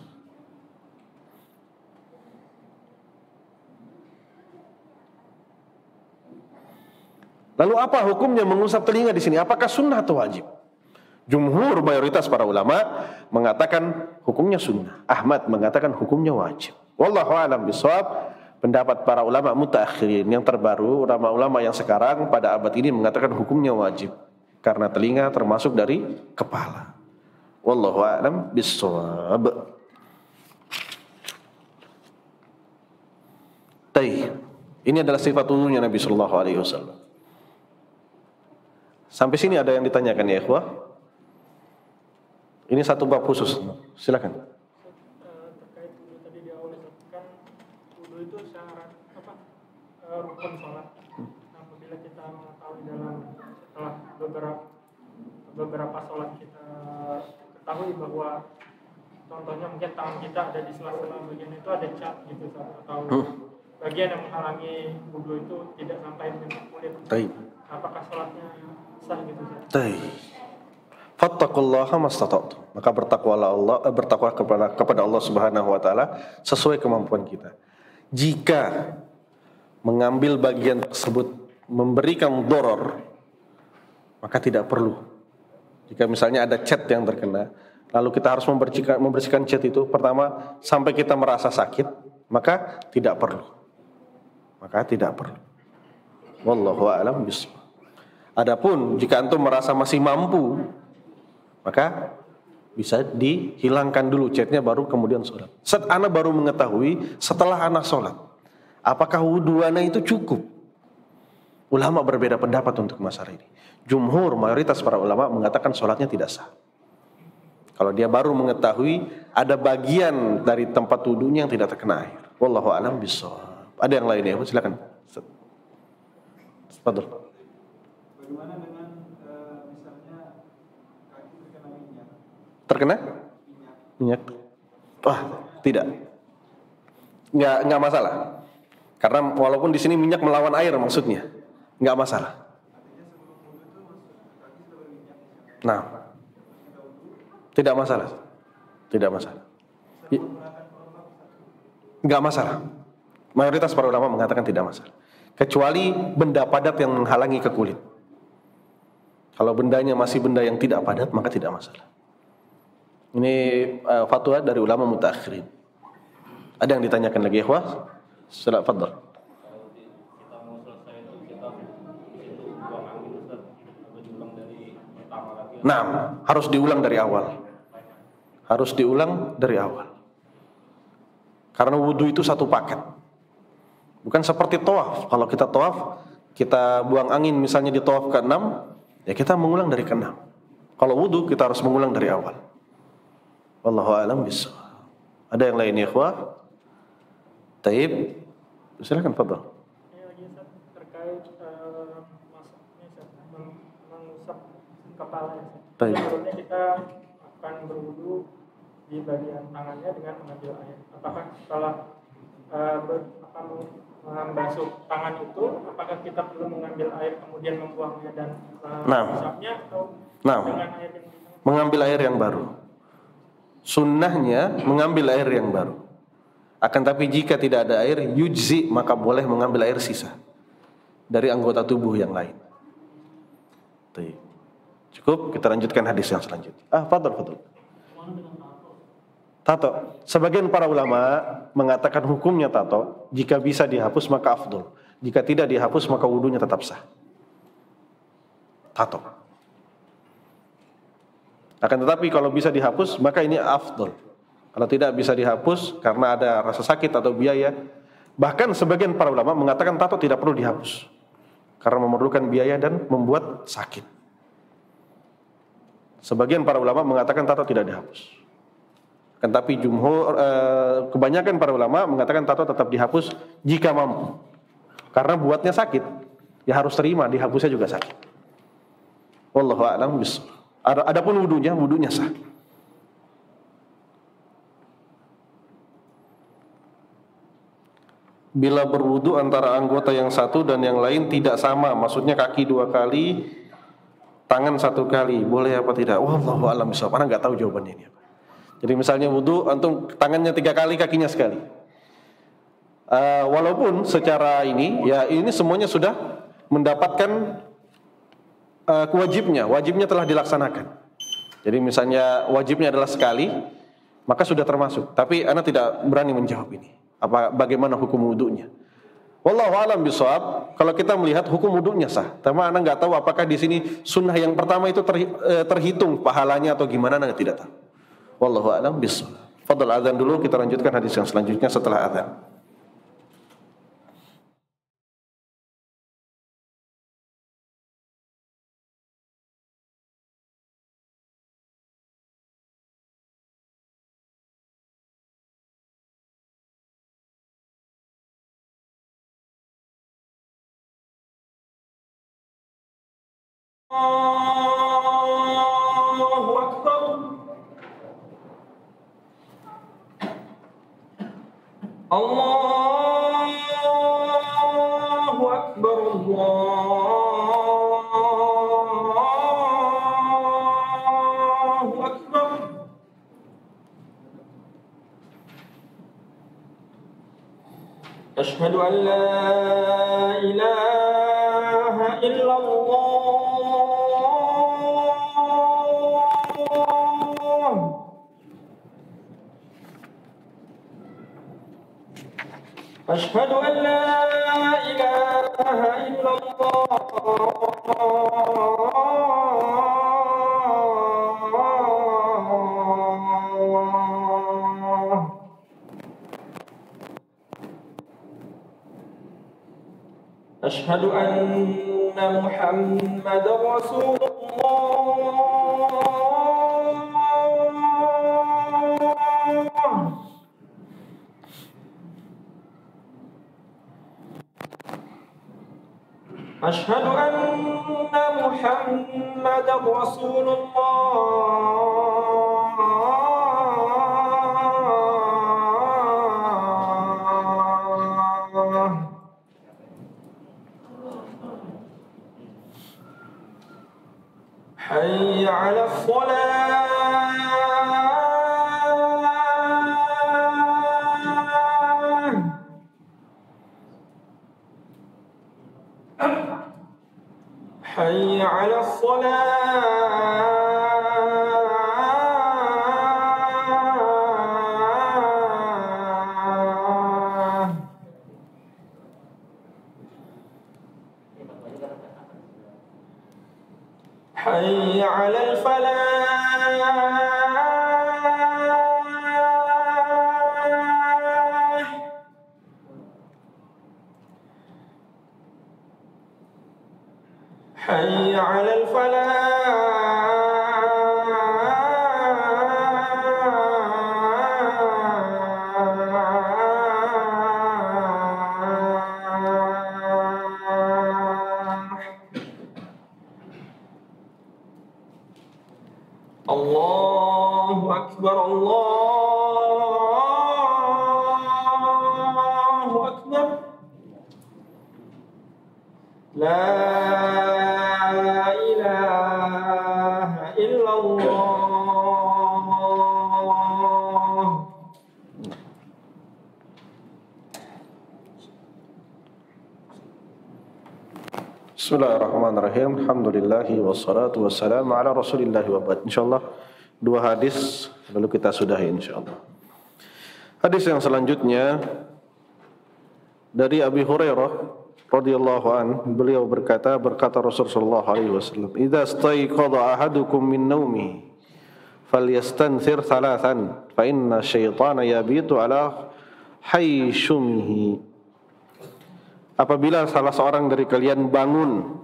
Lalu apa hukumnya mengusap telinga di sini? Apakah sunnah atau wajib? Jumhur mayoritas para ulama mengatakan hukumnya sunnah. Ahmad mengatakan hukumnya wajib. Wallahu a'lam bishawab. Pendapat para ulama mutaakhirin yang terbaru, ulama-ulama yang sekarang pada abad ini mengatakan hukumnya wajib karena telinga termasuk dari kepala. Wallahu a'lam bishawab. Ini adalah sifat wudunya Nabi sallallahu alaihi wasallam. Sampai sini ada yang ditanyakan ya ikhwah? Ini satu bab khusus. Silakan. Terkait wudu tadi di awal disebutkan wudu itu syarat rukun sholat. Apabila kita mengetahui setelah beberapa sholat kita ketahui bahwa contohnya mungkin tangan kita ada di sela-sela bagian itu ada cat gitu atau bagian yang menghalangi wudu itu tidak sampai menyentuh kulit. Apakah sholatnya sah gitu? Fattaqullaha mastata'tum. Maka bertakwa kepada Allah Subhanahu wa taala sesuai kemampuan kita. Jika mengambil bagian tersebut memberikan doror, maka tidak perlu. Jika misalnya ada cat yang terkena, lalu kita harus membersihkan cat itu pertama sampai kita merasa sakit, maka tidak perlu. Wallahu a'lam bishawab. Adapun jika antum merasa masih mampu, maka bisa dihilangkan dulu catnya baru kemudian sholat. Saat ana baru mengetahui setelah ana sholat, apakah wudu ana itu cukup? Ulama berbeda pendapat untuk masalah ini. Jumhur mayoritas para ulama mengatakan sholatnya tidak sah. Kalau dia baru mengetahui ada bagian dari tempat wudunya yang tidak terkena air. Wallahu a'lam bishawab. Ada yang lain ya? Silakan. Fadhil. Bagaimana dengan misalnya kaki terkena minyak? Terkena? Minyak. Wah, tidak. Enggak masalah. Karena walaupun di sini minyak melawan air maksudnya, enggak masalah. Nah, tidak masalah. Enggak masalah. Mayoritas para ulama mengatakan tidak masalah. Kecuali benda padat yang menghalangi ke kulit. Kalau bendanya masih benda yang tidak padat, maka tidak masalah. Ini fatwa dari ulama mutaakhirin. Ada yang ditanyakan lagi, ikhwah? Silakan, fadhil. Kalau kita mau selesai itu kita itu buang angin Ustaz, atau diulang dari pertama lagi? Nah, harus diulang dari awal. Karena wudu itu satu paket. Bukan seperti tawaf. Kalau kita tawaf, kita buang angin misalnya di tawaf ke-6, ya kita mengulang dari ke-6. Kalau wudu kita harus mengulang dari awal. Wallahu a'lam bishawab. Ada yang lain ya, ikhwah? Taib. Silakan, fadhil. Ini lagi Ustaz, terkait mengusap kepala ya. Sebelumnya kita akan berwudu di bagian tangannya dengan mengambil air. Apakah setelah membasuh tangan itu, apakah kita perlu mengambil air kemudian membuangnya dan mengusapnya atau dengan air yang mengambil air yang baru. Sunnahnya mengambil air yang baru. Akan tapi jika tidak ada air yujzi, maka boleh mengambil air sisa dari anggota tubuh yang lain. Cukup, kita lanjutkan hadis yang selanjutnya. Fadhal. Tato. Sebagian para ulama mengatakan hukumnya tato, jika bisa dihapus maka afdol. Jika tidak dihapus maka wudunya tetap sah. Tato. Akan tetapi kalau bisa dihapus maka ini afdol. Kalau tidak bisa dihapus karena ada rasa sakit atau biaya, bahkan sebagian para ulama mengatakan tato tidak perlu dihapus karena memerlukan biaya dan membuat sakit. Sebagian para ulama mengatakan tato tidak dihapus. Kan tapi kebanyakan para ulama mengatakan tato tetap dihapus jika mampu. Karena buatnya sakit, ya harus terima, dihapusnya juga sakit. Wallahu a'lam bishawab. Adapun wudunya sah. Bila berwudu antara anggota yang satu dan yang lain tidak sama, maksudnya kaki 2 kali, tangan 1 kali, boleh apa tidak? Wallahu a'lam bishawab. Ana enggak tahu jawabannya ini apa. Jadi misalnya wudu antum tangannya 3 kali, kakinya sekali. Walaupun secara ini semuanya sudah mendapatkan wajibnya telah dilaksanakan. Jadi misalnya wajibnya adalah sekali, maka sudah termasuk. Tapi ana tidak berani menjawab ini. Bagaimana hukum wudunya? Wallahu a'lam bishawab. Kalau kita melihat hukum wudunya sah. Tapi ana enggak tahu apakah di sini sunnah yang pertama itu terhitung pahalanya atau gimana, ana tidak tahu. Wallahu a'lam bishawab. Fadhal azan dulu, kita lanjutkan hadis yang selanjutnya setelah azan. Allahu Akbar. Allahu Akbar. Allahu Akbar. Asyhadu an la ilaha illallah. أشهد أن لا إله إلا الله. أشهد أن محمدا رسول الله. أشهد أن محمدا رسول الله. حي على الصلاة. حي على الصلاة. حي على الفلاح. حي على الفلاح. الله أكبر. الله La ilaha illallah. Bismillahirrahmanirrahim. Alhamdulillahi wassalatu wassalamu ala rasulillahi wa ba'd. InsyaAllah 2 hadis lalu kita sudahi insyaAllah. Hadis yang selanjutnya dari Abi Hurairah radhiyallahu an, beliau berkata Rasulullah sallallahu alaihi wasallam, "Idza staiqadha ahadukum min naumihi falyastanthir thalathan fa inna syaitana yabitu ala hayshumihi." Apabila salah seorang dari kalian bangun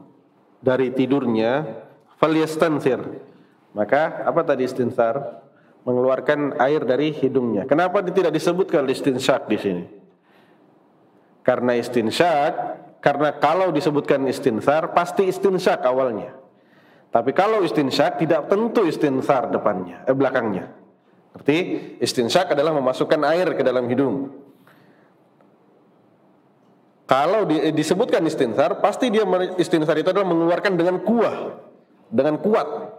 dari tidurnya, falyastanthir. Maka apa tadi istinthar? Mengeluarkan air dari hidungnya. Kenapa tidak disebutkan istinsyak di sini? Karena kalau disebutkan istinthar pasti istinsyak awalnya. Tapi kalau istinsyak tidak tentu istinthar belakangnya. Berarti istinsyak adalah memasukkan air ke dalam hidung. Kalau disebutkan istinthar, pasti istinthar itu adalah mengeluarkan dengan kuat.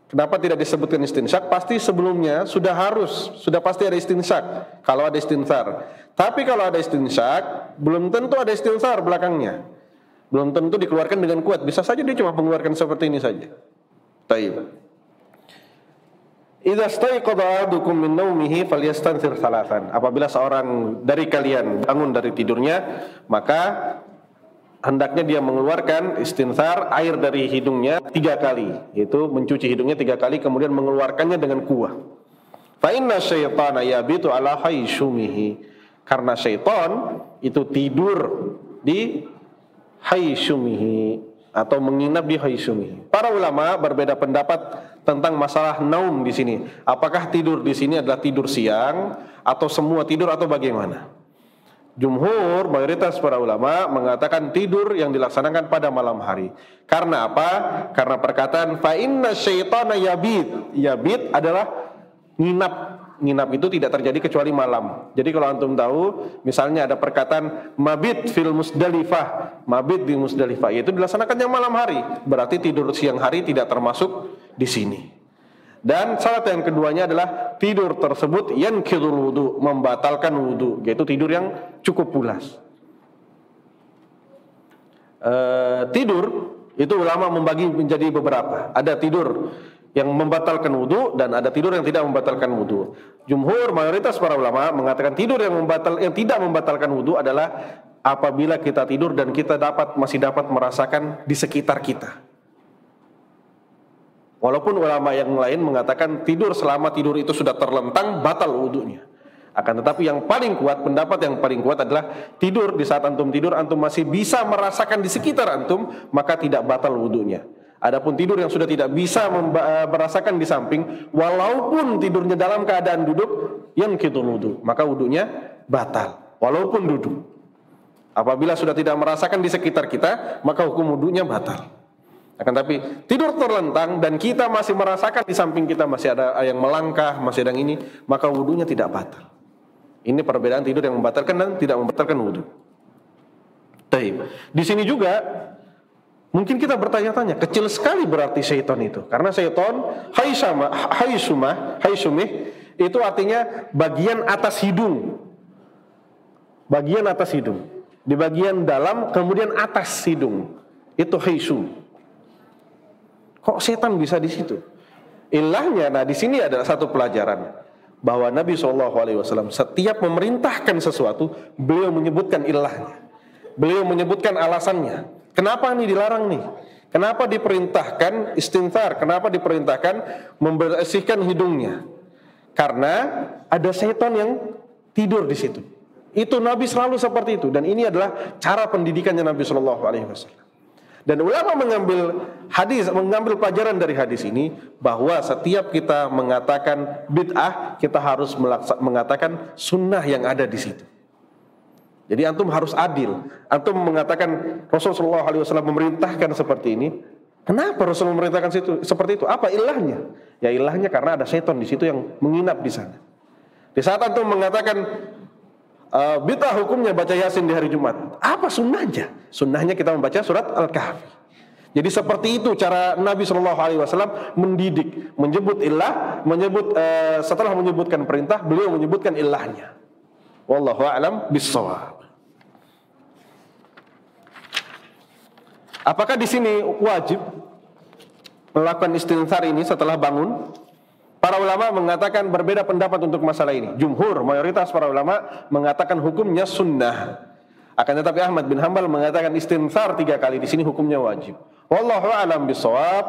Kenapa tidak disebutkan istinsyak? Pasti sebelumnya sudah pasti ada istinsyak kalau ada istinthar. Tapi kalau ada istinsyak, belum tentu ada istinthar belakangnya. Belum tentu dikeluarkan dengan kuat. Bisa saja dia cuma mengeluarkan seperti ini saja. Taib. Idza staiqadha ahadukum min naumihi falyastanthir thalathan. Apabila seorang dari kalian bangun dari tidurnya, maka hendaknya dia mengeluarkan istinthar, air dari hidungnya 3 kali, yaitu mencuci hidungnya 3 kali kemudian mengeluarkannya dengan kuah. Fa inna syaitana yabitu ala hayshumihi. Karena syaitan itu tidur di hayshumihi atau menginap di hayshumihi. Para ulama berbeda pendapat tentang masalah naum di sini. Apakah tidur di sini adalah tidur siang atau semua tidur atau bagaimana? Jumhur, mayoritas para ulama mengatakan tidur yang dilaksanakan pada malam hari. Karena apa? Karena perkataan fa inna syaitana yabit. Yabit adalah nginap. Nginap itu tidak terjadi kecuali malam. Jadi kalau antum tahu, misalnya ada perkataan mabit fil Musdalifah, mabit di Musdalifah, yaitu dilaksanakannya malam hari. Berarti tidur siang hari tidak termasuk di sini. Dan syarat yang keduanya adalah tidur tersebut yanqidul wudu, membatalkan wudu, yaitu tidur yang cukup pulas. Tidur itu ulama membagi menjadi beberapa. Ada tidur yang membatalkan wudu dan ada tidur yang tidak membatalkan wudu. Jumhur, mayoritas para ulama mengatakan tidur yang tidak membatalkan wudu adalah apabila kita tidur dan kita masih dapat merasakan di sekitar kita. Walaupun ulama yang lain mengatakan tidur selama tidur itu sudah terlentang batal wudunya. Akan tetapi pendapat yang paling kuat adalah tidur di saat antum tidur antum masih bisa merasakan di sekitar antum, maka tidak batal wudunya. Adapun tidur yang sudah tidak bisa merasakan di samping, walaupun tidurnya dalam keadaan duduk, yanqidul wudu, maka wudunya batal walaupun duduk. Apabila sudah tidak merasakan di sekitar kita, maka hukum wudunya batal. Akan tapi tidur terlentang dan kita masih merasakan di samping kita masih ada yang melangkah, masih ada yang ini, maka wudunya tidak batal. Ini perbedaan tidur yang membatalkan dan tidak membatalkan wudu. Taib. Di sini juga mungkin kita bertanya-tanya, kecil sekali berarti syaitan itu. Karena syaitan hayshumih itu artinya bagian atas hidung. Bagian atas hidung. Di bagian dalam kemudian atas hidung. Itu hayshum. Kok setan bisa di situ? Ilahnya, nah di sini adalah satu pelajaran bahwa Nabi SAW setiap memerintahkan sesuatu, beliau menyebutkan ilahnya. Beliau menyebutkan alasannya. Kenapa ini dilarang nih? Kenapa diperintahkan istinthar? Kenapa diperintahkan membersihkan hidungnya? Karena ada setan yang tidur di situ. Itu Nabi selalu seperti itu. Dan ini adalah cara pendidikannya Nabi SAW. Dan ulama mengambil pelajaran dari hadis ini bahwa setiap kita mengatakan bid'ah, kita harus mengatakan sunnah yang ada di situ. Jadi antum harus adil. Antum mengatakan Rasulullah SAW memerintahkan seperti ini. Kenapa Rasul memerintahkan seperti itu? Apa ilahnya? Ya ilahnya karena ada setan di situ yang menginap di sana. Di saat antum mengatakan bid'ah hukumnya baca Yasin di hari Jumat. Apa sunnahnya? Sunnahnya kita membaca surat Al-Kahfi. Jadi seperti itu cara Nabi SAW mendidik, menyebut ilah, setelah menyebutkan perintah, beliau menyebutkan ilahnya. Wallahu a'lam bissawab. Apakah di sini wajib melakukan istinthar ini setelah bangun? Para ulama mengatakan berbeda pendapat untuk masalah ini. Jumhur, mayoritas para ulama mengatakan hukumnya sunnah. Akan tetapi Ahmad bin Hanbal mengatakan istinthar 3 kali di sini hukumnya wajib. Wallahu a'lam bissawab.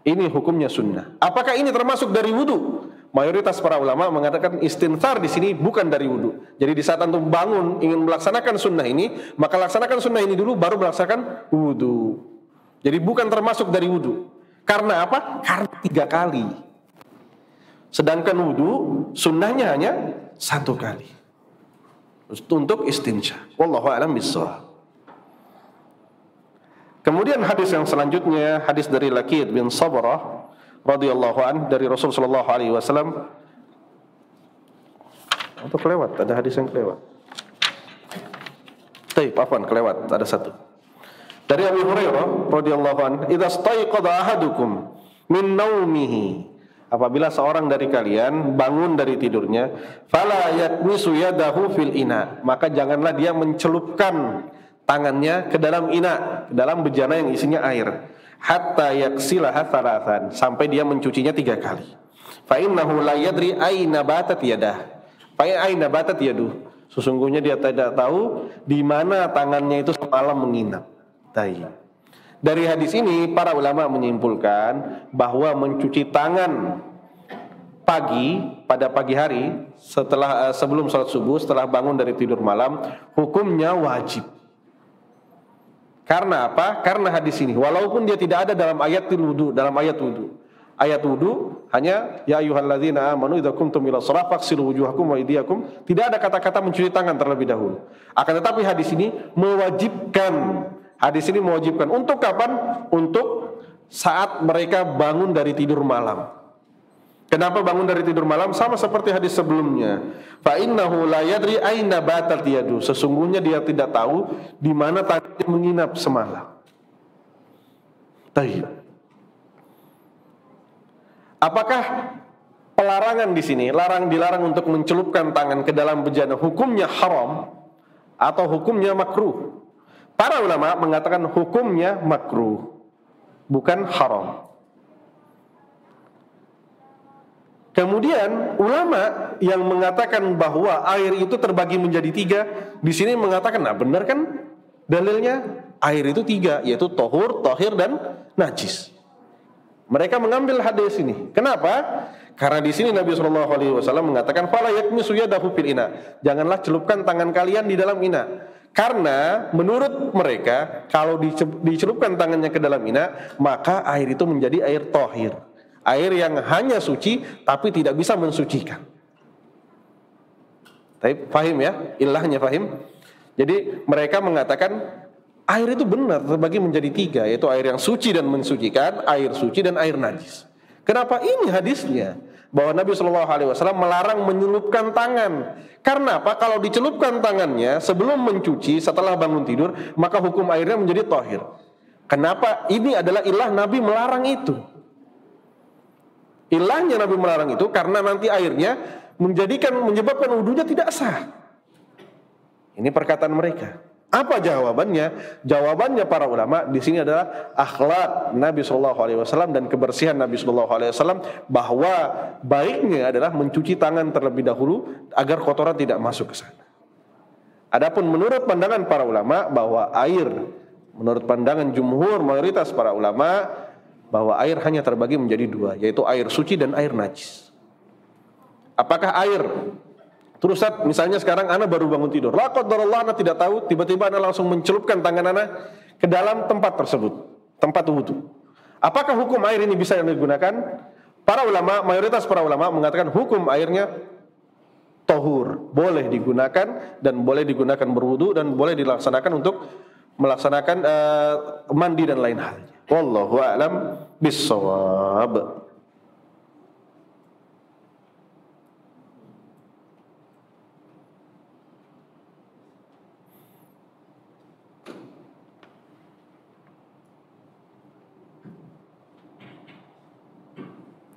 Ini hukumnya sunnah. Apakah ini termasuk dari wudu? Mayoritas para ulama mengatakan istinthar di sini bukan dari wudu. Jadi di saat antum bangun ingin melaksanakan sunnah ini, maka laksanakan sunnah ini dulu baru melaksanakan wudu. Jadi bukan termasuk dari wudu. Karena apa? Karena 3 kali. Sedangkan wudu sunnahnya hanya 1 kali. Untuk istinsya. Wallahu a'lam bissawab. Kemudian hadis yang selanjutnya, hadis dari Laqid bin Sabrah radhiyallahu an dari Rasul sallallahu alaihi wasallam. Atau kelewat, ada hadis yang kelewat. Kelewat, ada satu. Dari Abu Hurairah radhiyallahu an, "Idza staiqadha ahadukum min naumihi." Apabila seorang dari kalian bangun dari tidurnya, fala yakmisu yadahu fil ina, maka janganlah dia mencelupkan tangannya ke dalam ina, ke dalam bejana yang isinya air, hatta yaksilaha thalathan, sampai dia mencucinya 3 kali. Fa innahu la yadri aina batat yadah. Fa aina batat yaduh. Sesungguhnya dia tidak tahu di mana tangannya itu semalam menginap. Dari hadis ini para ulama menyimpulkan bahwa mencuci tangan pada pagi hari sebelum salat subuh, setelah bangun dari tidur malam, hukumnya wajib. Karena apa? Karena hadis ini, walaupun dia tidak ada dalam ayat wudu, Ayat wudu hanya ya ayyuhalladzina amanu idza qumtum ila shalah faghsilu wujuhakum wa aydiyakum. Tidak ada kata-kata mencuci tangan terlebih dahulu. Akan tetapi hadis ini mewajibkan. Hadis ini mewajibkan untuk kapan? Untuk saat mereka bangun dari tidur malam. Kenapa bangun dari tidur malam? Sama seperti hadis sebelumnya. Fa innahu la yadri aina batat yadu. Sesungguhnya dia tidak tahu di mana tangannya menginap semalam. Taib. Apakah pelarangan di sini, dilarang untuk mencelupkan tangan ke dalam bejana, hukumnya haram atau hukumnya makruh? Para ulama mengatakan hukumnya makruh, bukan haram. Kemudian ulama yang mengatakan bahwa air itu terbagi menjadi 3, di sini mengatakan, nah benar kan dalilnya air itu 3, yaitu tohur, tohir, dan najis. Mereka mengambil hadis ini. Kenapa? Karena di sini Nabi SAW mengatakan, fala yakmisu yadahu fil ina. Janganlah celupkan tangan kalian di dalam ina. Karena menurut mereka kalau dicelupkan tangannya ke dalam ina, maka air itu menjadi air tohir, air yang hanya suci tapi tidak bisa mensucikan. Tapi paham ya, ilahnya paham. Jadi mereka mengatakan air itu benar terbagi menjadi 3, yaitu air yang suci dan mensucikan, air suci dan air najis. Kenapa ini hadisnya? Bahwa Nabi SAW melarang menyelupkan tangan. Karena apa? Kalau dicelupkan tangannya sebelum mencuci, setelah bangun tidur, maka hukum airnya menjadi tohir. Kenapa? Ini adalah ilah Nabi melarang itu. Ilahnya Nabi melarang itu karena nanti airnya menyebabkan wudunya tidak sah. Ini perkataan mereka. Apa jawabannya? Jawabannya para ulama di sini adalah akhlak Nabi SAW dan kebersihan Nabi SAW, bahwa baiknya adalah mencuci tangan terlebih dahulu agar kotoran tidak masuk ke sana. Adapun menurut pandangan para ulama bahwa air, menurut pandangan jumhur mayoritas para ulama, bahwa air hanya terbagi menjadi 2, yaitu air suci dan air najis. Apakah air terus misalnya sekarang ana baru bangun tidur, la qadarullah, ana tidak tahu, tiba-tiba ana langsung mencelupkan tangan ana ke dalam tempat tersebut, tempat wudu. Apakah hukum air ini bisa digunakan? Para ulama, mayoritas para ulama mengatakan hukum airnya tohur, boleh digunakan dan boleh digunakan berwudu dan boleh dilaksanakan untuk melaksanakan mandi dan lain halnya. Wallahu a'lam bissawab.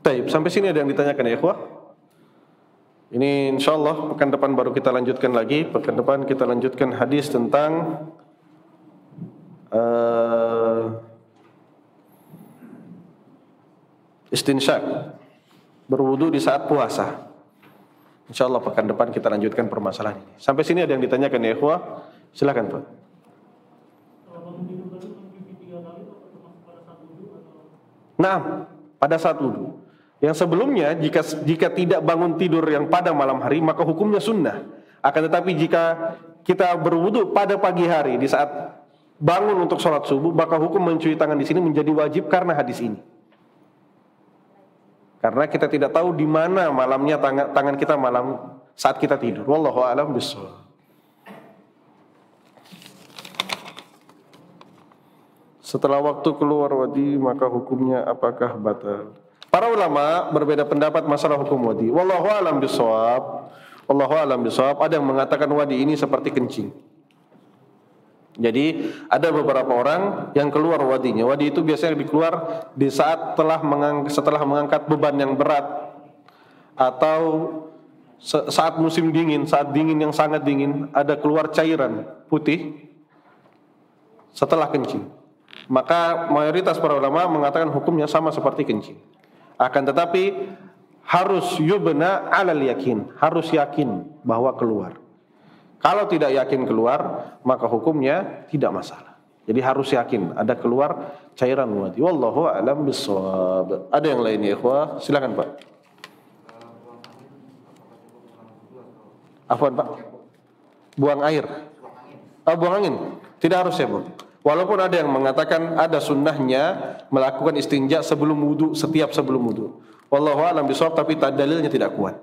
Baik, sampai sini ada yang ditanyakan ya ikhwah? Ini insyaallah pekan depan baru kita lanjutkan lagi. Pekan depan kita lanjutkan hadis tentang istinsyak, berwudu di saat puasa. Insyaallah pekan depan kita lanjutkan permasalahan ini. Sampai sini ada yang ditanyakan ya ikhwah? Silakan Pak. Nah, pada saat wudu. Yang sebelumnya jika tidak bangun tidur yang pada malam hari maka hukumnya sunnah. Akan tetapi jika kita berwudu pada pagi hari di saat bangun untuk sholat subuh maka hukum mencuci tangan di sini menjadi wajib karena hadis ini. Karena kita tidak tahu di mana malamnya tangan kita malam saat kita tidur. Wallahu a'lam bishawab. Setelah waktu keluar wadi maka hukumnya apakah batal? Para ulama berbeda pendapat masalah hukum wadi. Wallahu a'lam bishawab. Wallahu a'lam bishawab. Ada yang mengatakan wadi ini seperti kencing. Jadi ada beberapa orang yang keluar wadinya. Wadi itu biasanya dikeluar di saat setelah mengangkat beban yang berat atau saat musim dingin, saat dingin yang sangat dingin, ada keluar cairan putih setelah kencing. Maka mayoritas para ulama mengatakan hukumnya sama seperti kencing. Akan tetapi harus yubna alal yakin, harus yakin bahwa keluar. Kalau tidak yakin keluar, maka hukumnya tidak masalah. Jadi harus yakin ada keluar cairan wadi. Wallahu a'lam bishawab. Ada yang lain ya ikhwah? Silakan Pak. Afwan Pak. Buang air. Buang angin. Tidak harus ya Bu. Walaupun ada yang mengatakan ada sunnahnya melakukan istinja sebelum wudu, setiap sebelum wudu. Wallahu a'lam bishawab, tapi dalilnya tidak kuat.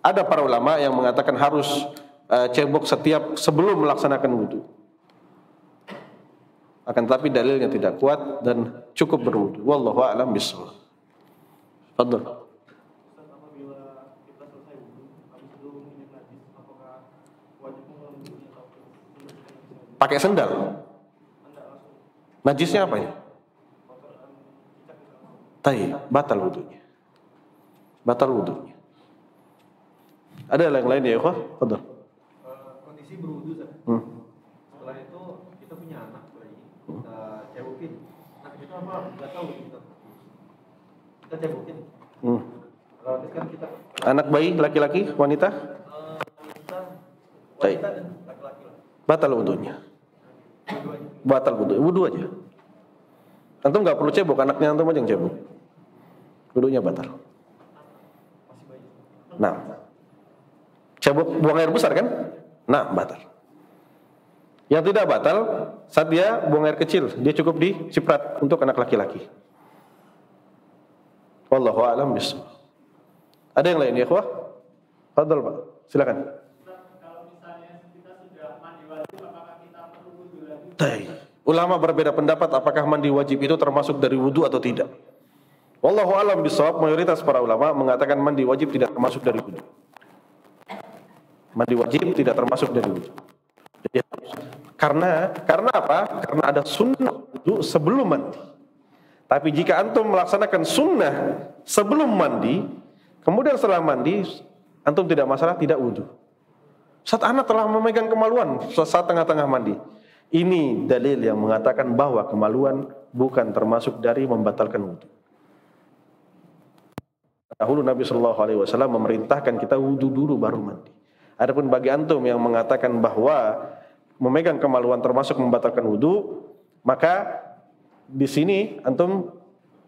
Ada para ulama yang mengatakan harus cebok setiap sebelum melaksanakan wudu. Akan tetapi dalilnya tidak kuat dan cukup berwudu. Wallahu a'lam bishawab. Fadhil. Pakai sendal. Najisnya apa ya? Batal wudunya. Batal wudunya. Ada yang lain ya, ikhwah? Fadhil. Kondisi berwudu setelah itu kita punya anak bayi, kita cebokin. Nah kita apa? Enggak tahu kita cebokin. Otomatis kan kita anak bayi laki-laki, wanita? Wanita dan laki-laki. Batal wudunya. Batal wudu aja. Antum nggak perlu cebok, anaknya antum aja yang cebok. Wudunya batal. Nah, cebok buang air besar kan? Nah, batal. Yang tidak batal saat dia buang air kecil, dia cukup diciprat untuk anak laki-laki. Wallahu a'lam bishawab. Ada yang lain ya, ikhwah? Fadhil Pak, silakan. Ulama berbeda pendapat apakah mandi wajib itu termasuk dari wudu atau tidak. Wallahu a'lam bishawab, mayoritas para ulama mengatakan mandi wajib tidak termasuk dari wudu. Mandi wajib tidak termasuk dari wudu. Karena apa? Karena ada sunnah wudu sebelum mandi. Tapi jika antum melaksanakan sunnah sebelum mandi, kemudian setelah mandi antum tidak masalah, tidak wudu. Saat anak telah memegang kemaluan saat tengah-tengah mandi. Ini dalil yang mengatakan bahwa kemaluan bukan termasuk dari membatalkan wudu. Dahulu Nabi Shallallahu Alaihi Wasallam memerintahkan kita wudu dulu baru mandi. Adapun bagi antum yang mengatakan bahwa memegang kemaluan termasuk membatalkan wudu, maka di sini antum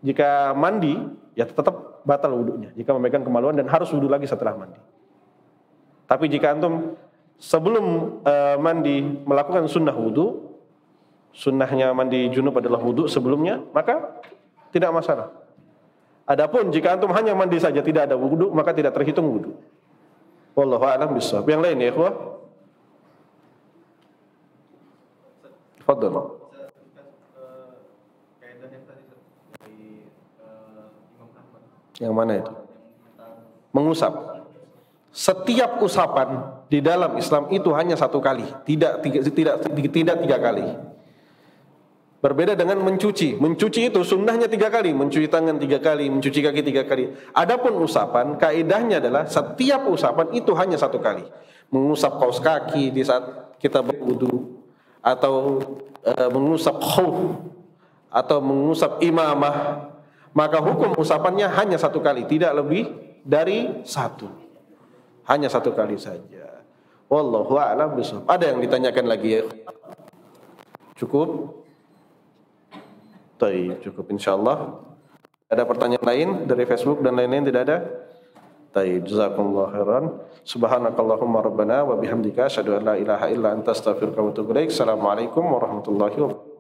jika mandi ya tetap batal wudunya. Jika memegang kemaluan dan harus wudu lagi setelah mandi. Tapi jika antum sebelum mandi melakukan sunnah wudu, sunnahnya mandi junub adalah wudu sebelumnya, maka tidak masalah. Adapun jika antum hanya mandi saja tidak ada wudu, maka tidak terhitung wudu. Wallahu a'lam bishawab. Yang lain ya, ikhwah? Fadhil. Yang mana itu? Mengusap. Setiap usapan di dalam Islam itu hanya satu kali, tidak tiga kali. Berbeda dengan mencuci. Mencuci itu sunnahnya 3 kali, mencuci tangan 3 kali, mencuci kaki 3 kali. Adapun usapan, kaidahnya adalah setiap usapan itu hanya 1 kali. Mengusap kaus kaki di saat kita berwudu, atau mengusap khuf, atau mengusap imamah, maka hukum usapannya hanya 1 kali, tidak lebih dari 1. Hanya 1 kali saja. Wallahu a'lam bishawab. Ada yang ditanyakan lagi ya? Cukup? Baik, cukup insyaallah. Ada pertanyaan lain dari Facebook dan lain-lain, tidak ada? Baik, jazakumullahu khairan. Subhanakallahumma rabbana wa bihamdika asyhadu an la ilaha illa anta astaghfiruka wa atubu ilaik. Assalamualaikum warahmatullahi wabarakatuh.